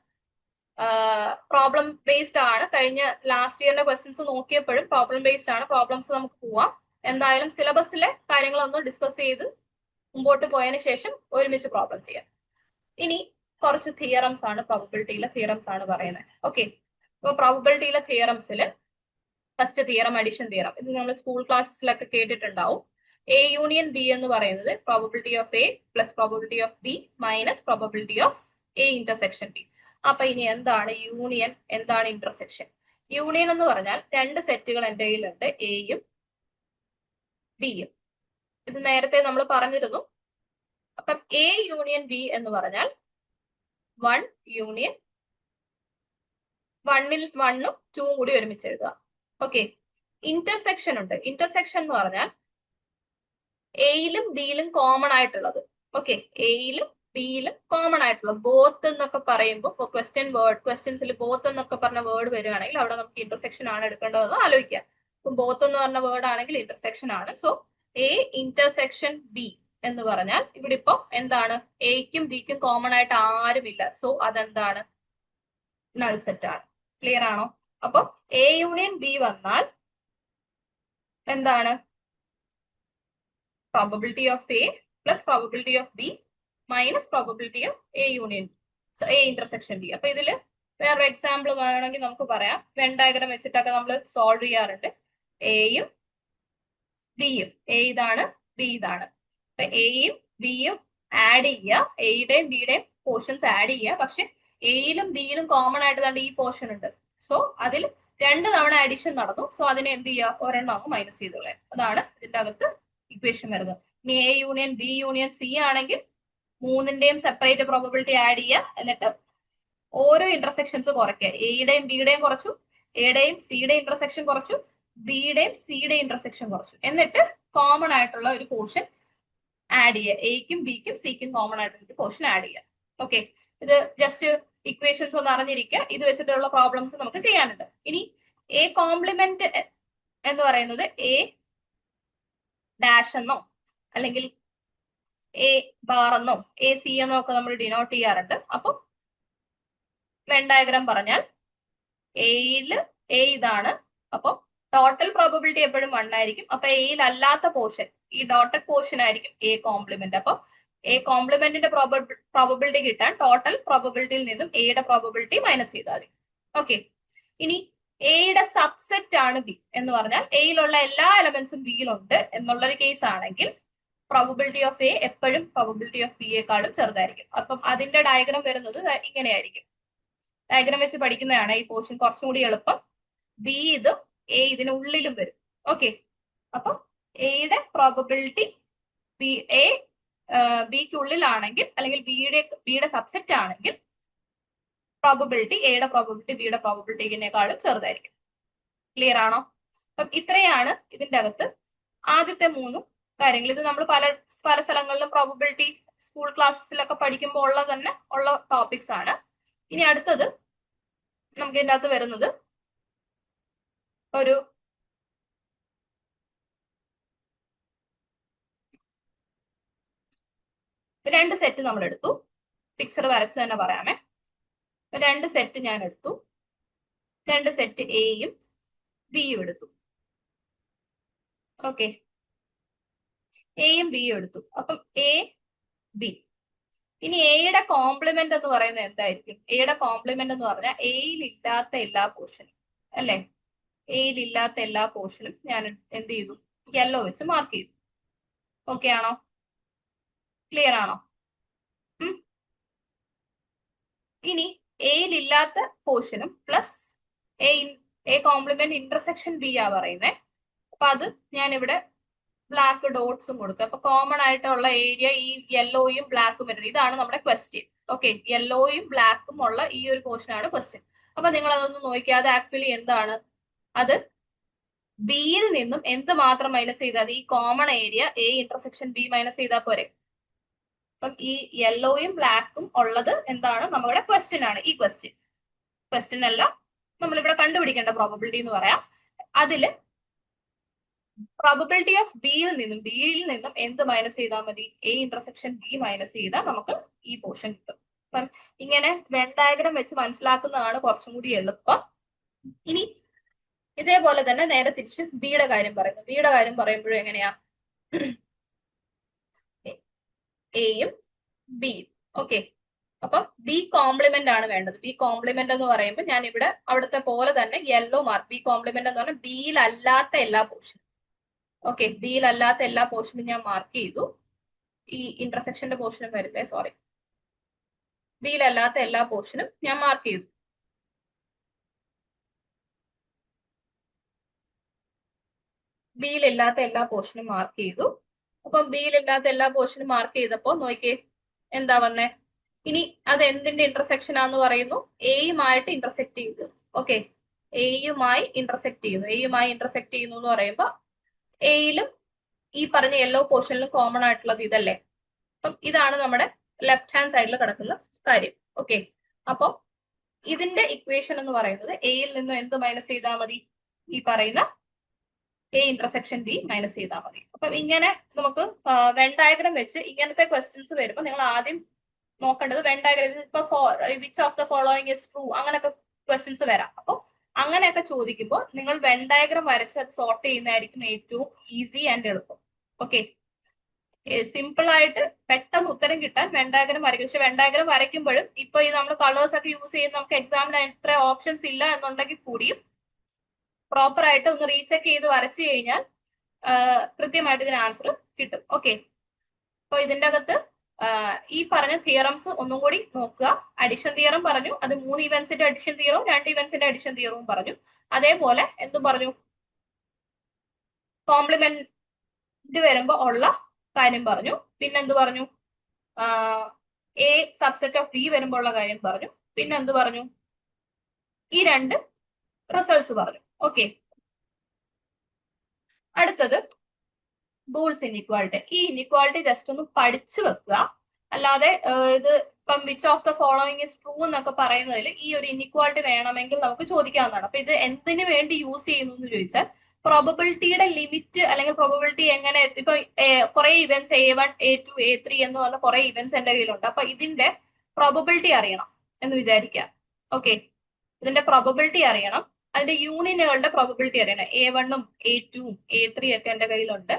പ്രോബ്ലം ബേസ്ഡ് ആണ്. കഴിഞ്ഞ ലാസ്റ്റ് ഇയറിന്റെ ക്വസ്റ്റ്യൻസ് നോക്കിയപ്പോഴും പ്രോബ്ലം ബേസ്ഡ് ആണ്. പ്രോബ്ലംസ് നമുക്ക് പോവാം. എന്തായാലും സിലബസിലെ കാര്യങ്ങളൊന്നും ഡിസ്കസ് ചെയ്ത് മുമ്പോട്ട് പോയതിനു ശേഷം ഒരുമിച്ച് പ്രോബ്ലം ചെയ്യാം. ഇനി കുറച്ച് തിയറംസ് ആണ്, പ്രോബബിലിറ്റിയിലെ തിയറംസ് ആണ് പറയുന്നത്. ഓക്കെ, അപ്പൊ പ്രോബബിലിറ്റിയിലെ തിയറംസിൽ ഫസ്റ്റ് തിയറം അഡിഷൻ തിയറം. ഇത് നമ്മൾ സ്കൂൾ ക്ലാസ്സിലൊക്കെ കേട്ടിട്ടുണ്ടാവും. A യൂണിയൻ B എന്ന് പറയുന്നത് probability of A plus probability of B minus probability of A intersection B. അപ്പൊ ഇനി എന്താണ് യൂണിയൻ, എന്താണ് ഇന്റർസെക്ഷൻ? യൂണിയൻ എന്ന് പറഞ്ഞാൽ 2 സെറ്റുകൾ എൻ്റെ കയ്യിലുണ്ട്, എയും ബിയും. ഇത് നേരത്തെ നമ്മൾ പറഞ്ഞിരുന്നു. അപ്പം A യൂണിയൻ B എന്ന് പറഞ്ഞാൽ 1 യൂണിയൻ 1ൽ 1ഉം 2ഉം കൂടി ഒരുമിച്ച് എഴുതുക. ഓക്കെ, ഇന്റർസെക്ഷൻ ഉണ്ട്. ഇന്റർസെക്ഷൻ എന്ന് പറഞ്ഞാൽ എയിലും ബിയിലും കോമൺ ആയിട്ടുള്ളത്. ഓക്കെ, എയിലും ബിയിലും കോമൺ ആയിട്ടുള്ളത്. ബോത്ത് എന്നൊക്കെ പറയുമ്പോൾ ക്വസ്റ്റ്യൻസിൽ ബോത്ത് എന്നൊക്കെ പറഞ്ഞ വേർഡ് വരികയാണെങ്കിൽ അവിടെ നമുക്ക് ഇന്റർസെക്ഷൻ ആണ് എടുക്കേണ്ടതെന്ന് ആലോചിക്കുക. ഇപ്പം ബോത്ത് എന്ന് പറഞ്ഞ വേർഡ് ആണെങ്കിൽ ഇന്റർസെക്ഷൻ ആണ്. സോ എ ഇന്റർസെക്ഷൻ ബി എന്ന് പറഞ്ഞാൽ ഇവിടെ ഇപ്പൊ എന്താണ്, എയ്ക്കും ബിക്കും കോമൺ ആയിട്ട് ആരുമില്ല. സോ അതെന്താണ്, നൾ സെറ്റ് ആണ്. ക്ലിയർ ആണോ? അപ്പൊ എ യൂണിയൻ ബി വന്നാൽ എന്താണ്, probability of A plus probability of B minus probability of A union A intersection B. അപ്പൊ ഇതില് വേറൊരു എക്സാമ്പിൾ വേണമെങ്കിൽ നമുക്ക് പറയാം. വെൻ ഡയഗ്രം വെച്ചിട്ടൊക്കെ നമ്മൾ സോൾവ് ചെയ്യാറുണ്ട്. എയും ബിയും, എ ഇതാണ് ബി ഇതാണ്. അപ്പൊ എയും ബിയും ആഡ് ചെയ്യുക, എയുടെയും ബിയുടെയും പോർഷൻസ് ആഡ് ചെയ്യുക. പക്ഷെ എയിലും ബിയിലും കോമൺ ആയിട്ട് തന്നെ ഈ പോർഷൻ ഉണ്ട്. സോ അതിൽ 2 തവണ അഡീഷൻ നടന്നു. സോ അതിനെ എന്ത് ചെയ്യുക, ഒരെണ്ണം അങ്ങ് മൈനസ് ചെയ്തോളെ. അതാണ് ഇതിന്റെ അകത്ത് ഇക്വേഷൻ വരുന്നത്. ഇനി A union B union C ആണെങ്കിൽ 3ന്റെയും സെപ്പറേറ്റ് പ്രോബബിലിറ്റി ആഡ് ചെയ്യുക. എന്നിട്ട് ഓരോ ഇന്റർസെക്ഷൻസ് കുറയ്ക്കുക. എയുടെയും ബിയുടെയും കുറച്ചു, എയുടെയും സിയുടെയും ഇന്റർസെക്ഷൻ കുറച്ചു, ബിയുടെയും സിയുടെയും ഇന്റർസെക്ഷൻ കുറച്ചു. എന്നിട്ട് കോമൺ ആയിട്ടുള്ള ഒരു പോർഷൻ ആഡ് ചെയ്യുക. എയ്ക്കും ബിക്കും സിക്കും കോമൺ ആയിട്ടുള്ള ഒരു പോർഷൻ ആഡ് ചെയ്യുക. ഓക്കെ, ഇത് ജസ്റ്റ് ഇക്വേഷൻസ് ഒന്ന് അറിഞ്ഞിരിക്കുക. ഇത് വെച്ചിട്ടുള്ള പ്രോബ്ലംസ് നമുക്ക് ചെയ്യാനുണ്ട്. ഇനി എ കോംപ്ലിമെന്റ് എന്ന് പറയുന്നത് എ ഡാഷ് എന്നോ അല്ലെങ്കിൽ എ ബാർ എന്നോ എ സി എന്നോ ഒക്കെ നമ്മൾ ഡിനോട്ട് ചെയ്യാറുണ്ട്. അപ്പം വെൻ ഡയഗ്രാം പറഞ്ഞാൽ എയില് എ ഇതാണ്. അപ്പം ടോട്ടൽ പ്രോബബിലിറ്റി എപ്പോഴും 1 ആയിരിക്കും. അപ്പൊ എയിൽ അല്ലാത്ത പോർഷൻ, ഈ ഡോട്ടഡ് പോർഷൻ ആയിരിക്കും എ കോംപ്ലിമെന്റ്. അപ്പൊ എ കോംപ്ലിമെന്റിന്റെ പ്രോബബിലിറ്റി കിട്ടാൻ ടോട്ടൽ പ്രോബബിലിറ്റിയിൽ നിന്നും എയുടെ പ്രോബബിലിറ്റി മൈനസ് ചെയ്താൽ മതി. ഓക്കെ, ഇനി എയുടെ സബ്സെറ്റ് ആണ് ബി എന്ന് പറഞ്ഞാൽ എയിലുള്ള എല്ലാ എലമെന്റ്സും ബിയിലുണ്ട് എന്നുള്ളൊരു കേസ് ആണെങ്കിൽ പ്രോബബിലിറ്റി ഓഫ് എ എപ്പോഴും പ്രോബബിലിറ്റി ഓഫ് ബിയേക്കാളും ചെറുതായിരിക്കും. അപ്പം അതിന്റെ ഡയഗ്രാം വരുന്നത് ഇങ്ങനെയായിരിക്കും. ഡയഗ്രാം വെച്ച് പഠിക്കുന്നതാണ് ഈ പോർഷൻ കുറച്ചും കൂടി എളുപ്പം. ബി ഇതും എ ഇതിനുള്ളിലും വരും. ഓക്കെ, അപ്പൊ എയുടെ പ്രോബബിലിറ്റി ബി എ ബിക്ക് ഉള്ളിലാണെങ്കിൽ അല്ലെങ്കിൽ ബിയുടെ സബ്സെറ്റ് ആണെങ്കിൽ പ്രോബബിലിറ്റി എയുടെ പ്രോബബിലിറ്റി ബിയുടെ പ്രോബബിലിറ്റിനേക്കാളും ചെറുതായിരിക്കും. ക്ലിയർ ആണോ? അപ്പം ഇത്രയാണ് ഇതിന്റെ അകത്ത് ആദ്യത്തെ 3 കാര്യങ്ങൾ. ഇത് നമ്മൾ പല സ്ഥലങ്ങളിലും പ്രോബബിലിറ്റി സ്കൂൾ ക്ലാസ്സിലൊക്കെ പഠിക്കുമ്പോൾ ഉള്ള ടോപ്പിക്സ് ആണ്. ഇനി അടുത്തത് നമുക്ക് ഇതിന്റെ അകത്ത് വരുന്നത് ഒരു രണ്ട് സെറ്റ് നമ്മൾ എടുത്തു. പിക്ചർ വരച്ച് തന്നെ പറയാമേ. 2 സെറ്റ് ഞാൻ എടുത്തു. 2 സെറ്റ് എയും ബിയും എടുത്തു. ഓക്കെ, എയും ബിയും എടുത്തു. അപ്പം എ ബി. ഇനി എയുടെ കോംപ്ലിമെന്റ് എന്ന് പറയുന്നത് എന്തായിരിക്കും? എയുടെ കോംപ്ലിമെന്റ് എന്ന് പറഞ്ഞാൽ എയിൽ ഇല്ലാത്ത എല്ലാ പോർഷനും, അല്ലെ? എയിൽ ഇല്ലാത്ത എല്ലാ പോർഷനും ഞാൻ എന്ത് ചെയ്തു, യെല്ലോ വെച്ച് മാർക്ക് ചെയ്തു. ഓക്കെ ആണോ? ക്ലിയർ ആണോ? ഇനി എയിൽ ഇല്ലാത്ത പോർഷനും plus A complement intersection B ആ പറയുന്നത്. അപ്പൊ അത് ഞാൻ ഇവിടെ ബ്ലാക്ക് ഡോട്ട്സും കൊടുക്കുക. അപ്പൊ കോമൺ ആയിട്ടുള്ള ഏരിയ ഈ യെല്ലോയും ബ്ലാക്കും വരുന്നത്. ഇതാണ് നമ്മുടെ ക്വസ്റ്റ്യൻ. ഓക്കെ, യെല്ലോയും ബ്ലാക്കും ഉള്ള ഈ ഒരു പോർഷൻ ആണ് ക്വസ്റ്റ്യൻ. അപ്പൊ നിങ്ങൾ അതൊന്നും നോക്കിയാതെ ആക്ച്വലി എന്താണ് അത്, ബിയിൽ നിന്നും എന്ത് മാത്രം മൈനസ് ചെയ്താൽ ഈ common area A intersection B minus ചെയ്താൽ പോരെ. അപ്പം ഈ യെല്ലോയും ബ്ലാക്കും ഉള്ളത് എന്താണ്, നമ്മുടെ ക്വസ്റ്റ്യൻ ആണ്. ഈ ക്വസ്റ്റ്യൻ അല്ല നമ്മളിവിടെ കണ്ടുപിടിക്കേണ്ട പ്രോബബിലിറ്റി എന്ന് പറയാം. അതില് പ്രോബബിലിറ്റി ഓഫ് ബിയിൽ നിന്നും എന്ത് മൈനസ് ചെയ്താൽ മതി, എ ഇന്റർസെക്ഷൻ ബി മൈനസ് ചെയ്താൽ നമുക്ക് ഈ പോർഷൻ കിട്ടും. അപ്പം ഇങ്ങനെ വെൻ ഡയഗ്രാം വെച്ച് മനസ്സിലാക്കുന്നതാണ് കുറച്ചും കൂടി എളുപ്പം. ഇനി ഇതേപോലെ തന്നെ നേരെ തിരിച്ച് ബിയുടെ കാര്യം പറയുന്നു. ബിയുടെ കാര്യം പറയുമ്പോഴും എങ്ങനെയാ, എയും ബിയും. ഓക്കെ, അപ്പം ബി കോംപ്ലിമെന്റ് ആണ് വേണ്ടത്. ബി കോംപ്ലിമെന്റ് എന്ന് പറയുമ്പോൾ ഞാൻ ഇവിടെ അവിടുത്തെ പോലെ തന്നെ യെല്ലോ മാർക്ക്. ബി കോംപ്ലിമെന്റ് എന്ന് പറഞ്ഞാൽ ബിയിൽ അല്ലാത്ത എല്ലാ പോർഷനും. ഓക്കെ, ബിയിൽ അല്ലാത്ത എല്ലാ പോർഷനും ഞാൻ മാർക്ക് ചെയ്തു. ഈ ഇന്റർസെക്ഷന്റെ പോർഷനും വരില്ലേ, സോറി, ബിയിൽ അല്ലാത്ത എല്ലാ പോർഷനും ഞാൻ മാർക്ക് ചെയ്തു. ബിയിൽ ഇല്ലാത്ത എല്ലാ പോർഷനും മാർക്ക് ചെയ്തു. അപ്പം ബിയിൽ ഇല്ലാത്ത എല്ലാ പോർഷനും മാർക്ക് ചെയ്തപ്പോ നോക്കിയേ എന്താ വന്നേ. ഇനി അത് എന്തിന്റെ ഇന്റർസെക്ഷൻ ആന്ന് പറയുന്നു, എയുമായിട്ട് ഇന്റർസെക്ട് ചെയ്തു. ഓക്കെ, എയുമായി ഇന്റർസെക്ട് ചെയ്യുന്നു എന്ന് പറയുമ്പോൾ എയിലും ഈ പറഞ്ഞ യെല്ലോ പോർഷനിലും കോമൺ ആയിട്ടുള്ളത് ഇതല്ലേ. അപ്പം ഇതാണ് നമ്മുടെ ലെഫ്റ്റ് ഹാൻഡ് സൈഡിൽ കിടക്കുന്ന കാര്യം. ഓക്കെ, അപ്പം ഇതിന്റെ ഇക്വേഷൻ എന്ന് പറയുന്നത് എയിൽ നിന്നും എന്ത് മൈനസ് ചെയ്താൽ മതി, ഈ പറയുന്ന എ ഇന്റർസെക്ഷൻ ബി മൈനസ് ചെയ്താൽ മതി. അപ്പം ഇങ്ങനെ നമുക്ക് വെൻ ഡയഗ്രം വെച്ച് ഇങ്ങനത്തെ ക്വസ്റ്റ്യൻസ് വരുമ്പോൾ നിങ്ങൾ ആദ്യം നോക്കേണ്ടത് വെൻ ഡയഗ്രം, ഇപ്പൊ which of the following is true അങ്ങനെയൊക്കെ ക്വസ്റ്റ്യൻസ് വരാം. അപ്പോൾ അങ്ങനെയൊക്കെ ചോദിക്കുമ്പോൾ നിങ്ങൾ വെൻ ഡയഗ്രം വരച്ച് അത് സോർട്ട് ചെയ്യുന്നതായിരിക്കും ഏറ്റവും ഈസി ആൻഡ് എളുപ്പം. ഓക്കെ, സിമ്പിൾ ആയിട്ട് പെട്ടെന്ന് ഉത്തരം കിട്ടാൻ വെൻ ഡയഗ്രം വരയ്ക്കും. പക്ഷെ വെൻ ഡയഗ്രം വരയ്ക്കുമ്പോഴും ഇപ്പൊ ഈ നമ്മൾ കളേഴ്സ് ഒക്കെ യൂസ് ചെയ്യുന്ന നമുക്ക് എക്സാമിന് എത്ര ഓപ്ഷൻസ് ഇല്ല എന്നുണ്ടെങ്കിൽ കൂടിയും പ്രോപ്പർ ആയിട്ട് ഒന്ന് റീചെക്ക് ചെയ്ത് വരച്ചു കഴിഞ്ഞാൽ കൃത്യമായിട്ട് ഇതിന് ആൻസർ കിട്ടും. ഓക്കെ, അപ്പൊ ഇതിന്റെ അകത്ത് ഈ പറഞ്ഞ തിയറംസ് ഒന്നും കൂടി നോക്കുക. അഡിഷൻ തിയറം പറഞ്ഞു, അത് 3 ഇവന്റ്സിന്റെ അഡിഷൻ തിയറവും 2 ഇവന്റ്സിന്റെ അഡിഷൻ തിയറവും പറഞ്ഞു. അതേപോലെ എന്തും പറഞ്ഞു, കോംപ്ലിമെന്റ് വരുമ്പോ ഉള്ള കാര്യം പറഞ്ഞു. പിന്നെ എന്ത് പറഞ്ഞു, എ സബ്സെറ്റ് ഓഫ് ബി വരുമ്പോ ഉള്ള കാര്യം പറഞ്ഞു. പിന്നെ എന്ത് പറഞ്ഞു, ഈ 2 റിസൾട്ട്സ് പറഞ്ഞു. ഓക്കെ, അടുത്തത് ബൂൾസ് ഇൻഇക്വാളിറ്റി. ഈ ഇൻഇക്വാളിറ്റി ജസ്റ്റ് ഒന്ന് പഠിച്ചു വെക്കുക. അല്ലാതെ ഇത് ഇപ്പം which of the following is true എന്നൊക്കെ പറയുന്നതിൽ ഈ ഒരു ഇൻഇക്വാളിറ്റി വേണമെങ്കിൽ നമുക്ക് ചോദിക്കാവുന്നതാണ്. അപ്പൊ ഇത് എന്തിനു വേണ്ടി യൂസ് ചെയ്യുന്നു എന്ന് ചോദിച്ചാൽ പ്രോബബിലിറ്റിയുടെ ലിമിറ്റ് അല്ലെങ്കിൽ പ്രോബബിലിറ്റി എങ്ങനെ, ഇപ്പൊ കുറെ ഇവന്റ്സ് A1 A2 A3 എന്ന് പറഞ്ഞ കുറെ ഇവന്റ്സ് എന്റെ കയ്യിലുണ്ട്. അപ്പൊ ഇതിന്റെ പ്രോബബിലിറ്റി അറിയണം എന്ന് വിചാരിക്കാം. ഓക്കെ, ഇതിന്റെ പ്രോബബിലിറ്റി അറിയണം, അതിന്റെ യൂണിയനുകളുടെ പ്രോബബിലിറ്റി അറിയണം. A1ഉം A2ഉം A3 ഒക്കെ എന്റെ കയ്യിലുണ്ട്.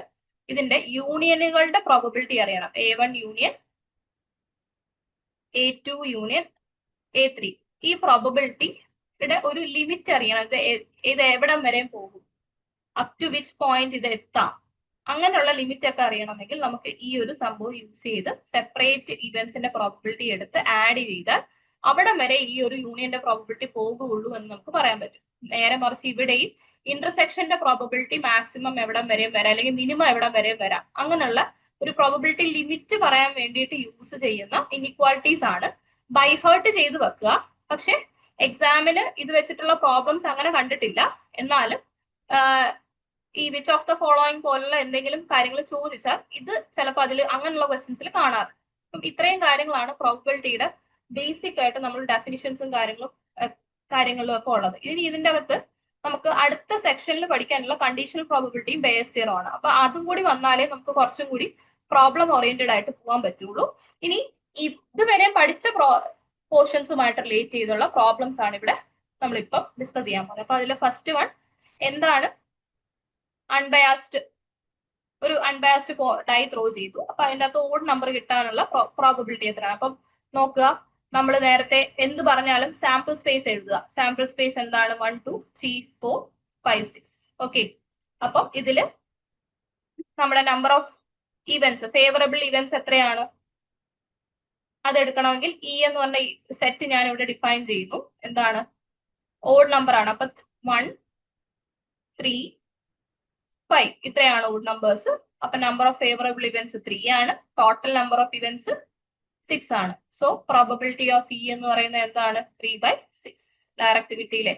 ഇതിന്റെ യൂണിയനുകളുടെ പ്രോബബിലിറ്റി അറിയണം. A1 union A2 union A3. ഈ പ്രോബബിലിറ്റിയുടെ ഒരു ലിമിറ്റ് അറിയണം. ഇത് എവിടം വരെയും പോകും, അപ് ടു വിച്ച് പോയിന്റ് ഇത് എത്താം, അങ്ങനെയുള്ള ലിമിറ്റ് ഒക്കെ അറിയണമെങ്കിൽ നമുക്ക് ഈ ഒരു സംഭവം യൂസ് ചെയ്ത് സെപ്പറേറ്റ് ഇവന്റ്സിന്റെ പ്രോബബിലിറ്റി എടുത്ത് ആഡ് ചെയ്താൽ അവിടെ വരെ ഈ ഒരു യൂണിയന്റെ പ്രോബബിലിറ്റി പോകുള്ളൂ എന്ന് നമുക്ക് പറയാൻ പറ്റും. നേരെ മറിച്ച് ഇവിടെയും ഇന്റർസെക്ഷന്റെ പ്രോബബിലിറ്റി മാക്സിമം എവിടം വരെയും വരാം, അല്ലെങ്കിൽ മിനിമം എവിടം വരെയും വരാം. അങ്ങനെയുള്ള ഒരു പ്രോബബിലിറ്റി ലിമിറ്റ് പറയാൻ വേണ്ടിയിട്ട് യൂസ് ചെയ്യുന്ന ഇൻഇക്വാളിറ്റീസ് ആണ്. ബൈഹേർട്ട് ചെയ്ത് വെക്കുക. പക്ഷെ എക്സാമിന് ഇത് വെച്ചിട്ടുള്ള പ്രോബ്ലംസ് അങ്ങനെ കണ്ടിട്ടില്ല. എന്നാലും ഈ വിച്ച് ഓഫ് ദ ഫോളോയിങ് പോലുള്ള എന്തെങ്കിലും കാര്യങ്ങൾ ചോദിച്ചാൽ ഇത് ചിലപ്പോൾ അതിൽ അങ്ങനെയുള്ള ക്വസ്റ്റ്യൻസിൽ കാണാറുണ്ട്. അപ്പം ഇത്രയും കാര്യങ്ങളാണ് പ്രോബബിലിറ്റിയുടെ ബേസിക് ആയിട്ട് നമ്മൾ ഡെഫിനിഷൻസും കാര്യങ്ങളും ഒക്കെ ഉള്ളത്. ഇനി ഇതിന്റെ അകത്ത് നമുക്ക് അടുത്ത സെക്ഷനിൽ പഠിക്കാനുള്ള കണ്ടീഷണൽ പ്രോബബിലിറ്റിയും ബേസ് തിയറും ആണ്. അപ്പൊ അതും കൂടി വന്നാലേ നമുക്ക് കുറച്ചും കൂടി പ്രോബ്ലം ഓറിയന്റഡ് ആയിട്ട് പോകാൻ പറ്റുള്ളൂ. ഇനി ഇതുവരെ പഠിച്ച പോർഷൻസുമായിട്ട് റിലേറ്റ് ചെയ്തുള്ള പ്രോബ്ലംസ് ആണ് ഇവിടെ നമ്മളിപ്പം ഡിസ്കസ് ചെയ്യാൻ പോകുന്നത്. അപ്പൊ അതിൽ ഫസ്റ്റ് വൺ എന്താണ് അൺബയാസ്ഡ്, ഒരു അൺബയാസ്ഡ് ഡൈ ത്രോ ചെയ്തു. അപ്പൊ അതിന്റെ അകത്ത് ഓഡ് നമ്പർ കിട്ടാനുള്ള പ്രോബബിലിറ്റി എത്രയാണ്? അപ്പം നോക്കുക, നമ്മൾ നേരത്തെ എന്ത് പറഞ്ഞാലും സാമ്പിൾ സ്പേസ് എഴുതുക. സാമ്പിൾ സ്പേസ് എന്താണ്? 1 2 3 4 5 6. ഓക്കെ, അപ്പം ഇതില് നമ്മുടെ number of events, favourable events എത്രയാണ് അത് എടുക്കണമെങ്കിൽ ഇ എന്ന് പറഞ്ഞ സെറ്റ് ഞാൻ ഇവിടെ ഡിഫൈൻ ചെയ്യുന്നു. എന്താണ്? ഓഡ് നമ്പർ ആണ്. അപ്പൊ 1 3 5 ഇത്രയാണ് ഓഡ് നമ്പേഴ്സ്. അപ്പൊ നമ്പർ ഓഫ് ഫേവറബിൾ ഇവന്റ്സ് 3 ആണ്. ടോട്ടൽ നമ്പർ ഓഫ് ഇവന്റ്സ് 6 ആണ്. സോ പ്രോബബിലിറ്റി ഓഫ് ഇ എന്ന് പറയുന്നത് എന്താണ്? 3/6. ഡയറക്റ്റ് കിട്ടിയില്ലേ?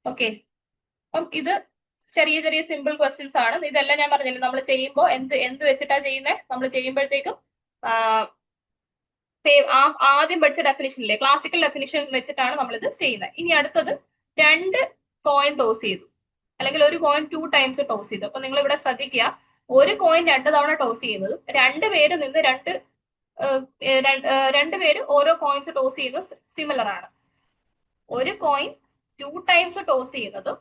ഓക്കെ, അപ്പം ഇത് ചെറിയ ചെറിയ സിമ്പിൾ ക്വസ്റ്റ്യൻസ് ആണ്. ഇതെല്ലാം ഞാൻ പറഞ്ഞില്ലേ, നമ്മൾ ചെയ്യുമ്പോൾ എന്ത് വെച്ചിട്ടാ ചെയ്യുന്നത്? നമ്മൾ ചെയ്യുമ്പോഴത്തേക്കും ആദ്യം പഠിച്ച ഡെഫിനിഷനില്ലേ, ക്ലാസിക്കൽ ഡെഫിനിഷൻ വെച്ചിട്ടാണ് നമ്മൾ ഇത് ചെയ്യുന്നത്. ഇനി അടുത്തത് 2 കോയിൻ ടോസ് ചെയ്തു, അല്ലെങ്കിൽ ഒരു കോയിൻ 2 ടൈംസ് ടോസ് ചെയ്തു. അപ്പൊ നിങ്ങൾ ഇവിടെ ശ്രദ്ധിക്കുക, ഒരു കോയിൻ 2 തവണ ടോസ് ചെയ്യുന്നതും 2 പേര് നിന്ന് രണ്ടുപേര് ഓരോ കോയിൻസ് ടോസ് ചെയ്യുന്നത് സിമിലർ ആണ്. ഒരു കോയിൻ 2 ടൈംസ് ടോസ് ചെയ്യുന്നതും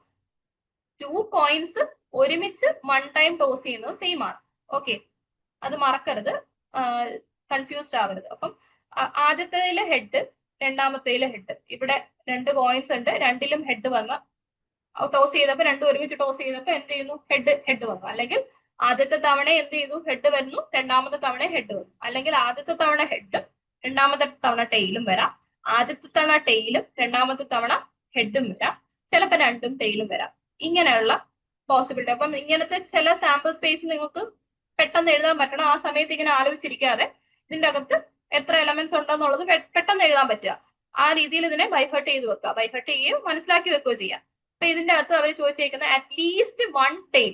2 കോയിൻസ് ഒരുമിച്ച് 1 ടൈം ടോസ് ചെയ്യുന്നതും സെയിം ആണ്. ഓക്കെ, അത് മറക്കരുത്, കൺഫ്യൂസ്ഡ് ആവരുത്. അപ്പം ആദ്യത്തേതില് ഹെഡ്, രണ്ടാമത്തേതില് ഹെഡ്. ഇവിടെ 2 കോയിൻസ് ഉണ്ട്, രണ്ടിലും ഹെഡ് വന്ന ടോസ് ചെയ്തപ്പോ രണ്ടും ഒരുമിച്ച് ടോസ് ചെയ്തപ്പോ എന്ത് ചെയ്യുന്നു? ഹെഡ് വന്നു. അല്ലെങ്കിൽ ആദ്യത്തെ തവണ എന്ത് ചെയ്തു? ഹെഡ് വരുന്നു, രണ്ടാമത്തെ തവണ ഹെഡ് വന്നു. അല്ലെങ്കിൽ ആദ്യത്തെ തവണ ഹെഡും രണ്ടാമത്തെ തവണ ടെയിലും വരാം, ആദ്യത്തെ തവണ ടെയിലും രണ്ടാമത്തെ തവണ ഹെഡും വരാം, ചിലപ്പോൾ രണ്ടും ടെയിലും വരാം. ഇങ്ങനെയുള്ള പോസിബിലിറ്റി. അപ്പം ഇങ്ങനത്തെ ചില സാമ്പിൾ സ്പേസ് നിങ്ങൾക്ക് പെട്ടെന്ന് എഴുതാൻ പറ്റണം. ആ സമയത്ത് ഇങ്ങനെ ആലോചിച്ചിരിക്കാതെ ഇതിന്റെ അകത്ത് എത്ര എലമെന്റ്സ് ഉണ്ടെന്നുള്ളത് പെട്ടെന്ന് എഴുതാൻ പറ്റുക. ആ രീതിയിൽ ഇതിനെ ബൈഹർട്ട് ചെയ്ത് വെക്കുക, ബൈഹർട്ട് ചെയ്യുകയോ മനസ്സിലാക്കി വെക്കുകയോ ചെയ്യാം. അപ്പൊ ഇതിന്റെ അകത്ത് അവർ ചോദിച്ചേക്കുന്നത് അറ്റ്ലീസ്റ്റ് 1 ടെയിൽ,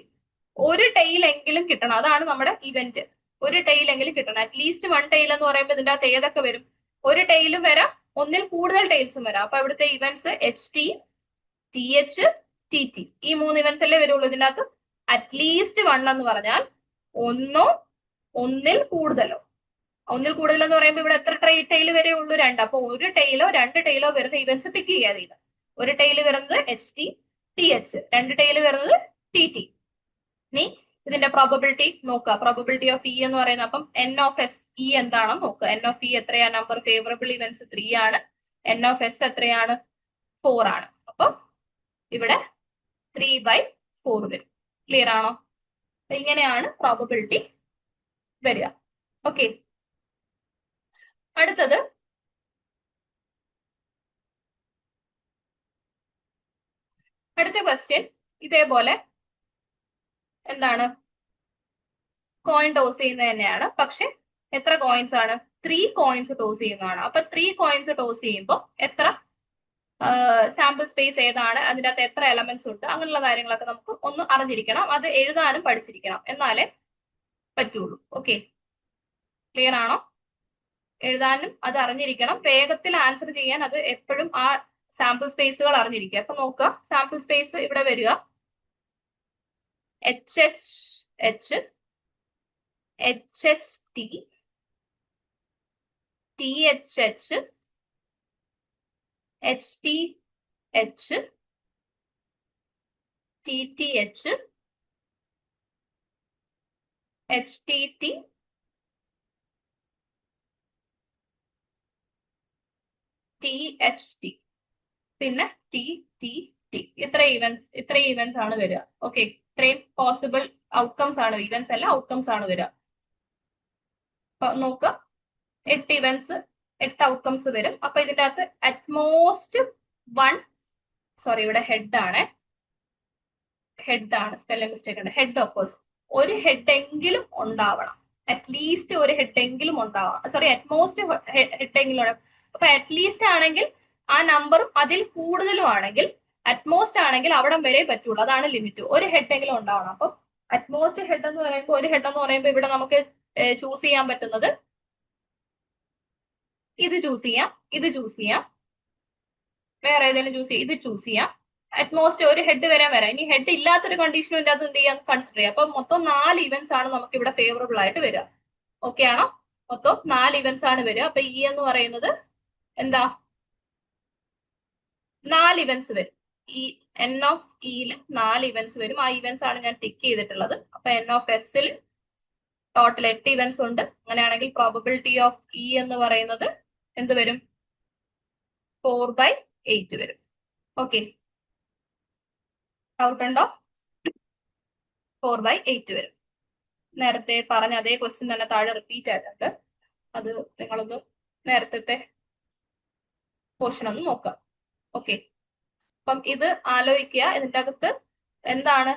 ഒരു ടെയിൽ എങ്കിലും കിട്ടണം. അതാണ് നമ്മുടെ ഇവന്റ്. ഒരു ടെയിൽ എങ്കിലും കിട്ടണം. അറ്റ്ലീസ്റ്റ് 1 ടെയിൽ എന്ന് പറയുമ്പോൾ ഇതിന്റെ അകത്ത് ഏതൊക്കെ വരും? ഒരു ടെയിലും വരാം, ഒന്നിൽ കൂടുതൽ ടെയിൽസും വരാം. അപ്പൊ ഇവിടുത്തെ events HT, TH, T T. ഈ 3 ഇവന്റ്സ് അല്ലേ വരുള്ളൂ ഇതിന്റെ അകത്ത്. അറ്റ്ലീസ്റ്റ് 1 എന്ന് പറഞ്ഞാൽ ഒന്നോ ഒന്നിൽ കൂടുതലോ. ഒന്നിൽ കൂടുതൽ എന്ന് പറയുമ്പോൾ ഇവിടെ എത്ര ടെയിൽ വരെ ഉള്ളൂ? 2. അപ്പൊ ഒരു ടെയിലോ 2 ടെയിലോ വരുന്ന ഇവന്റ്സ് പിക്ക് ചെയ്യാതെ ഇത്. ഒരു ടെയിൽ വരുന്നത് H T T H, 2 tail വരുന്നത് ടി ടി. ഇനി ഇതിന്റെ പ്രോബബിലിറ്റി നോക്കുക. പ്രോബബിലിറ്റി ഓഫ് ഇ എന്ന് പറയുന്നത് അപ്പം എൻ ഓഫ് എസ് ഇ എന്താണെന്ന് നോക്കുക. എൻ ഓഫ് ഇ എത്രയാ? നമ്പർ ഫേവറബിൾ ഇവന്റ്സ് 3 ആണ്. എൻ ഓഫ് എസ് എത്രയാണ്? 4 ആണ്. അപ്പൊ ഇവിടെ 3/4 വരും. ക്ലിയർ ആണോ? അപ്പൊ ഇങ്ങനെയാണ് പ്രോബബിലിറ്റി വരിക. ഓക്കെ, അടുത്തത് അടുത്ത ക്വസ്റ്റ്യൻ ഇതേപോലെ എന്താണ്? കോയിൻ ടോസ് ചെയ്യുന്നത് തന്നെയാണ്. പക്ഷെ എത്ര കോയിൻസ് ആണ്? 3 കോയിൻസ് ടോസ് ചെയ്യുന്നതാണ്. അപ്പൊ 3 കോയിൻസ് ടോസ് ചെയ്യുമ്പോൾ എത്ര സാമ്പിൾ സ്പേസ് ഏതാണ്, അതിൻ്റെ അകത്ത് എത്ര എലമെന്റ്സ് ഉണ്ട്, അങ്ങനെയുള്ള കാര്യങ്ങളൊക്കെ നമുക്ക് ഒന്ന് അറിഞ്ഞിരിക്കണം. അത് എഴുതാനും പഠിച്ചിരിക്കണം, എന്നാലേ പറ്റുള്ളൂ. ഓക്കെ, ക്ലിയർ ആണോ? എഴുതാനും അത് അറിഞ്ഞിരിക്കണം. വേഗത്തിൽ ആൻസർ ചെയ്യാൻ അത് എപ്പോഴും ആ സാമ്പിൾ സ്പേസുകൾ അറിഞ്ഞിരിക്കുക. അപ്പൊ നോക്കുക, സാമ്പിൾ സ്പേസ് ഇവിടെ വരിക H H H, H H T, T H H, H T H, T T H, H T T, T H T, പിന്നെ ടി ടി ടി. ഇത്ര ഇവന്റ്സ് ആണ് വരിക. ഓക്കെ, ഇത്രയും പോസിബിൾ ഔട്ട്കംസ് ആണ്, ഇവന്റ്സ് അല്ല outcomes ആണ് വരിക. അപ്പൊ നോക്കുക, 8 ഇവന്റ്സ് 8 ഔട്ട്കംസ് വരും. അപ്പൊ ഇതിന്റെ അകത്ത് അറ്റ്മോസ്റ്റ് 1, സോറി ഇവിടെ ഹെഡ് ആണ്, സ്പെല്ലിംഗ് മിസ്റ്റേക്ക് ഉണ്ട്. ഹെഡ് ഓഫ് കോഴ്സ് ഒരു ഹെഡ് എങ്കിലും ഉണ്ടാവണം. അറ്റ്ലീസ്റ്റ് ഒരു ഹെഡ് എങ്കിലും ഉണ്ടാവണം. സോറി, അറ്റ്മോസ്റ്റ് ഹെഡ് എങ്കിലും ഉണ്ടാവും. അപ്പൊ അറ്റ്ലീസ്റ്റ് ആണെങ്കിൽ ആ നമ്പറും അതിൽ കൂടുതലും ആണെങ്കിൽ, അറ്റ്മോസ്റ്റ് ആണെങ്കിൽ അവിടം വരെ പറ്റുള്ളൂ. അതാണ് ലിമിറ്റ്. ഒരു ഹെഡ് എങ്കിലും ഉണ്ടാവണം. അപ്പം അറ്റ്മോസ്റ്റ് ഹെഡ് എന്ന് പറയുമ്പോൾ, ഒരു ഹെഡ് എന്ന് പറയുമ്പോൾ ഇവിടെ നമുക്ക് ചൂസ് ചെയ്യാൻ പറ്റുന്നത് ഇത് ചൂസ് ചെയ്യാം, ഇത് ചൂസ് ചെയ്യാം, വേറെ ഏതെങ്കിലും ചൂസ് ചെയ്യാം, ഇത് ചൂസ് ചെയ്യാം. അറ്റ്മോസ്റ്റ് ഒരു ഹെഡ് വരാൻ വരാം. ഇനി ഹെഡ് ഇല്ലാത്തൊരു കണ്ടീഷനും ഇതിന്റെ അകത്ത് എന്ത് ചെയ്യാൻ കൺസിഡർ ചെയ്യാം. അപ്പൊ മൊത്തം 4 ഇവന്റ്സ് ആണ് നമുക്ക് ഇവിടെ ഫേവറബിൾ ആയിട്ട് വരിക. ഓക്കെ ആണോ? മൊത്തം 4 ഇവന്റ്സ് ആണ് വരിക. അപ്പൊ ഇ എന്ന് പറയുന്നത് എന്താ? 4 ഇവന്റ്സ് വരും. ഈ എൻ ഓഫ് ഇയിൽ 4 ഇവന്റ്സ് വരും. ആ ഇവന്റ്സ് ആണ് ഞാൻ ടിക്ക് ചെയ്തിട്ടുള്ളത്. അപ്പൊ എൻ ഓഫ് എസിൽ ടോട്ടൽ 8 ഇവന്റ്സ് ഉണ്ട്. അങ്ങനെയാണെങ്കിൽ പ്രോബബിലിറ്റി ഓഫ് ഇ എന്ന് പറയുന്നത് എന്ത് വരും? 4/8 വരും. ഓക്കെ, ഡൗട്ട് ഉണ്ടോ? 4/8 വരും. നേരത്തെ പറഞ്ഞ അതേ ക്വസ്റ്റ്യൻ തന്നെ താഴെ റിപ്പീറ്റ് ആയിട്ടുണ്ട്. അത് നിങ്ങളൊന്ന് നേരത്തെ പോർഷൻ ഒന്ന് നോക്കാം. ഓക്കെ, അപ്പം ഇത് ആലോചിക്കുക. ഇതിന്റെ അകത്ത് എന്താണ്?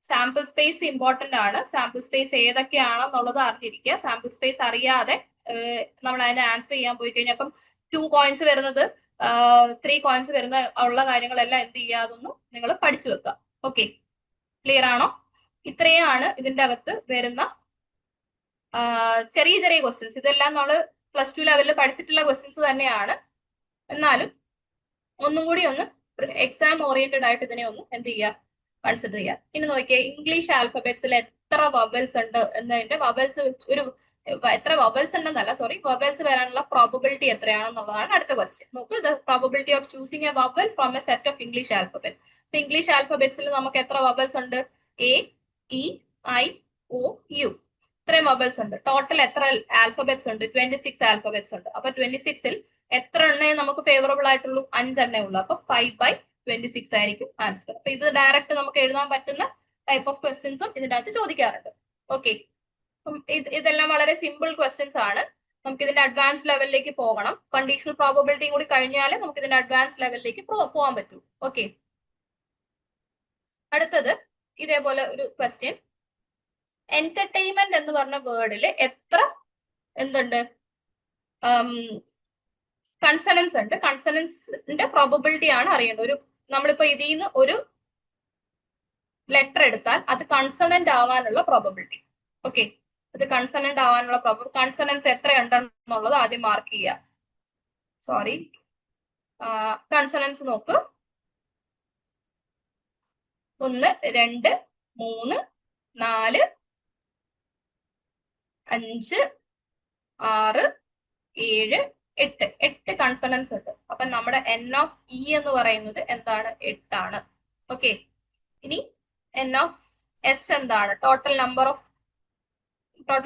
സാമ്പിൾ സ്പേസ് ഇമ്പോർട്ടന്റ് ആണ്. സാമ്പിൾ സ്പേസ് ഏതൊക്കെയാണെന്നുള്ളത് അറിഞ്ഞിരിക്കുക. സാമ്പിൾ സ്പേസ് അറിയാതെ നമ്മൾ അതിന്റെ ആൻസർ ചെയ്യാൻ പോയി കഴിഞ്ഞാൽ, അപ്പം 2 കോയിൻസ് വരുന്നത് 3 കോയിൻസ് വരുന്ന ഉള്ള കാര്യങ്ങളെല്ലാം എന്ത് ചെയ്യാതൊന്നും നിങ്ങൾ പഠിച്ചു വെക്കുക. ഓക്കെ, ക്ലിയർ ആണോ? ഇത്രയാണ് ഇതിന്റെ അകത്ത് വരുന്ന ചെറിയ ചെറിയ ക്വസ്റ്റ്യൻസ്. ഇതെല്ലാം നമ്മൾ +2 ലെവലിൽ പഠിച്ചിട്ടുള്ള ക്വസ്റ്റ്യൻസ് തന്നെയാണ്. എന്നാലും ഒന്നും കൂടി ഒന്ന് എക്സാം ഓറിയന്റഡ് ആയിട്ട് ഇതിനെ ഒന്ന് എന്ത് ചെയ്യുക, കൺസിഡർ ചെയ്യുക. ഇനി നോക്കിയേ, ഇംഗ്ലീഷ് ആൽഫബറ്റ്സിൽ എത്ര വവൽസ് ഉണ്ട് എന്നതിന്റെ വവൽസ് ഒരു എത്ര വവൽസ് ഉണ്ടെന്നല്ല, സോറി, വവൽസ് വരാനുള്ള പ്രോബബിലിറ്റി എത്രയാണെന്നുള്ളതാണ് അടുത്ത ക്വസ്റ്റ്യൻ. നോക്കൂ, the probability of choosing a vowel from a set of English alphabet. ഇപ്പൊ ഇംഗ്ലീഷ് ആൽഫബറ്റ്സിൽ നമുക്ക് എത്ര വവൽസ് ഉണ്ട്? A, E, I, O, U. ഇത്രയും വവൽസ് ഉണ്ട്. ടോട്ടൽ എത്ര ആൽഫബറ്റ്സ് ഉണ്ട്? 26 ആൽഫബറ്റ്സ് ഉണ്ട്. അപ്പൊ 26ൽ എത്ര എണ്ണേ നമുക്ക് ഫേവറബിൾ ആയിട്ടുള്ളൂ? 5 എണ്ണേ ഉള്ളൂ. അപ്പൊ 5/26 ആയിരിക്കും ആൻസർ. അപ്പൊ ഇത് ഡയറക്റ്റ് നമുക്ക് എഴുതാൻ പറ്റുന്ന ടൈപ്പ് ഓഫ് ക്വസ്റ്റ്യൻസും ഇതിന്റെ അകത്ത് ചോദിക്കാറുണ്ട്. ഓക്കെ, അപ്പം ഇതെല്ലാം വളരെ സിമ്പിൾ ക്വസ്റ്റ്യൻസ് ആണ്. നമുക്ക് ഇതിന്റെ അഡ്വാൻസ് ലെവലിലേക്ക് പോകണം. കണ്ടീഷണൽ പ്രോബബിലിറ്റിയും കൂടി കഴിഞ്ഞാലേ നമുക്ക് ഇതിന്റെ അഡ്വാൻസ് ലെവലിലേക്ക് പോകാൻ പറ്റൂ. ഓക്കെ, അടുത്തത് ഇതേപോലെ ഒരു ക്വസ്റ്റ്യൻ. എന്റർടൈൻമെന്റ് എന്ന് പറഞ്ഞ വേർഡിൽ എത്ര എന്തുണ്ട്? കൺസണൻസ് ഉണ്ട്. കൺസണൻസിന്റെ പ്രോബബിലിറ്റി ആണ് അറിയേണ്ടത്. നമ്മളിപ്പോ ഇതിൽ നിന്ന് ഒരു ലെറ്റർ എടുത്താൽ അത് കൺസണന്റ് ആവാനുള്ള പ്രോബബിലിറ്റി. ഓക്കെ, അത് കൺസണന്റ് ആവാനുള്ള കൺസണൻസ് എത്ര ഉണ്ടെന്നുള്ളത് ആദ്യം മാർക്ക് ചെയ്യുക. സോറി, കൺസണൻസ് നോക്ക്. 1 2 3 4 5 6 7 8 8 കൺസണൻസ് ഉണ്ട്. അപ്പൊ നമ്മുടെ എൻ ഓഫ് ഇ എന്ന് പറയുന്നത് എന്താണ്? 8 ആണ്. ഓക്കെ, ഇനി എൻ ഓഫ് എസ് എന്താണ്? ടോട്ടൽ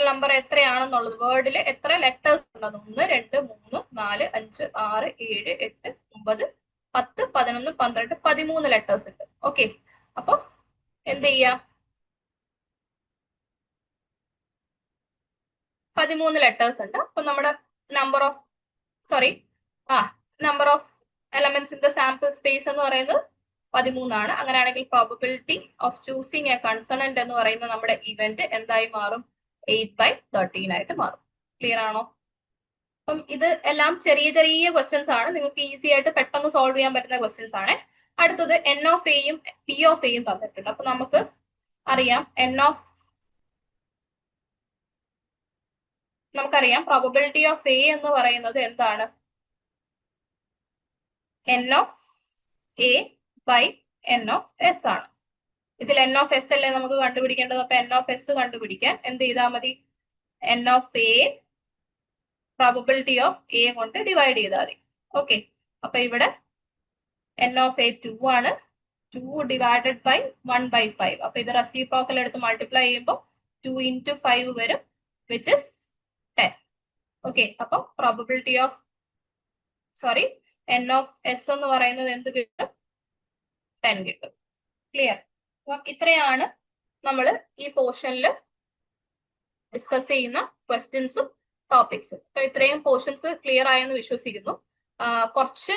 നമ്പർ എത്രയാണെന്നുള്ളത്, വേർഡിൽ എത്ര ലെറ്റേഴ്സ് ഉള്ളത്? 1 2 3 4 5 6 7 8 9 10 11 12 13 ലെറ്റേഴ്സ് ഉണ്ട്. ഓക്കെ, അപ്പൊ എന്ത് ചെയ്യാം? 13 ലെറ്റേഴ്സ് ഉണ്ട്. അപ്പൊ നമ്മുടെ number of elements in the sample space എന്ന് പറയുന്നത് 13 ആണ്. അങ്ങനെയാണെങ്കിൽ probability of choosing A consonant എന്ന് പറയുന്ന നമ്മുടെ ഇവന്റ് എന്തായി മാറും? 8/13 ആയിട്ട് മാറും. ക്ലിയർ ആണോ? അപ്പം ഇത് എല്ലാം ചെറിയ ചെറിയ ക്വസ്റ്റ്യൻസ് ആണ്, നിങ്ങൾക്ക് ഈസി ആയിട്ട് പെട്ടെന്ന് സോൾവ് ചെയ്യാൻ പറ്റുന്ന ക്വസ്റ്റ്യൻസ് ആണ്. അടുത്തത് എൻ ഓഫ് എയും പി ഓഫ് എയും തന്നിട്ടുണ്ട്. അപ്പൊ നമുക്ക് അറിയാം നമുക്കറിയാം പ്രോബബിലിറ്റി ഓഫ് എ എന്ന് പറയുന്നത് എന്താണ്? N of A by n of S ആണ്. ഇതിൽ എൻ ഓഫ് എസ് അല്ലേ നമുക്ക് കണ്ടുപിടിക്കേണ്ടത്. അപ്പൊ എൻ ഓഫ് എസ് കണ്ടുപിടിക്കാൻ എന്ത് ചെയ്താൽ മതി? N of A probability of A കൊണ്ട് ഡിവൈഡ് ചെയ്താൽ മതി. ഓക്കെ, അപ്പൊ ഇവിടെ എൻ ഓഫ് എ 2 ആണ്. 2 ഡിവൈഡഡ് ബൈ 1/5. അപ്പൊ ഇത് റെസിപ്രോക്കൽ എടുത്ത് മൾട്ടിപ്ലൈ ചെയ്യുമ്പോൾ 2 into 5 വരും, വിച്ച് ഇസ് 10. ഓക്കെ, അപ്പൊ probability of N of S എന്ന് പറയുന്നത് എന്ത് കിട്ടും? 10 കിട്ടും. ക്ലിയർ? അപ്പം ഇത്രയാണ് നമ്മൾ ഈ പോർഷനിൽ ഡിസ്കസ് ചെയ്യുന്ന ക്വസ്റ്റ്യൻസും ടോപ്പിക്സും. അപ്പൊ ഇത്രയും പോർഷൻസ് ക്ലിയർ ആയെന്ന് വിശ്വസിക്കുന്നു. കുറച്ച്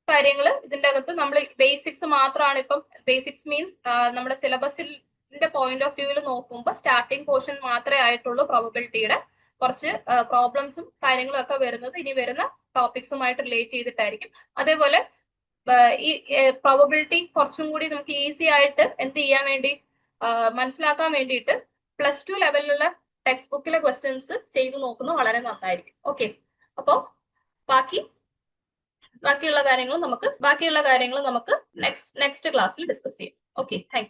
കാര്യങ്ങൾ ഇതിന്റെ അകത്ത് നമ്മൾ ബേസിക്സ് മാത്രമാണ്. ഇപ്പം ബേസിക്സ് മീൻസ് നമ്മുടെ സിലബസിന്റെ പോയിന്റ് ഓഫ് വ്യൂവിൽ നോക്കുമ്പോൾ സ്റ്റാർട്ടിംഗ് പോർഷൻ മാത്രമേ ആയിട്ടുള്ളൂ പ്രോബബിലിറ്റിയുടെ. കുറച്ച് പ്രോബ്ലംസും കാര്യങ്ങളും ഒക്കെ വരുന്നത് ഇനി വരുന്ന ടോപ്പിക്സുമായിട്ട് റിലേറ്റ് ചെയ്തിട്ടായിരിക്കും. അതേപോലെ ഈ പ്രോബബിലിറ്റി കുറച്ചും കൂടി നമുക്ക് ഈസി ആയിട്ട് എന്ത് ചെയ്യാൻ വേണ്ടി മനസ്സിലാക്കാൻ വേണ്ടിയിട്ട് +2 ലെവലിലുള്ള ടെക്സ്റ്റ് ബുക്കിലെ ക്വസ്റ്റ്യൻസ് ചെയ്തു നോക്കുന്നത് വളരെ നന്നായിരിക്കും. ഓക്കെ, അപ്പോ ബാക്കിയുള്ള കാര്യങ്ങൾ നമുക്ക് നെക്സ്റ്റ് ക്ലാസ്സിൽ ഡിസ്കസ് ചെയ്യാം. Okay, thank you.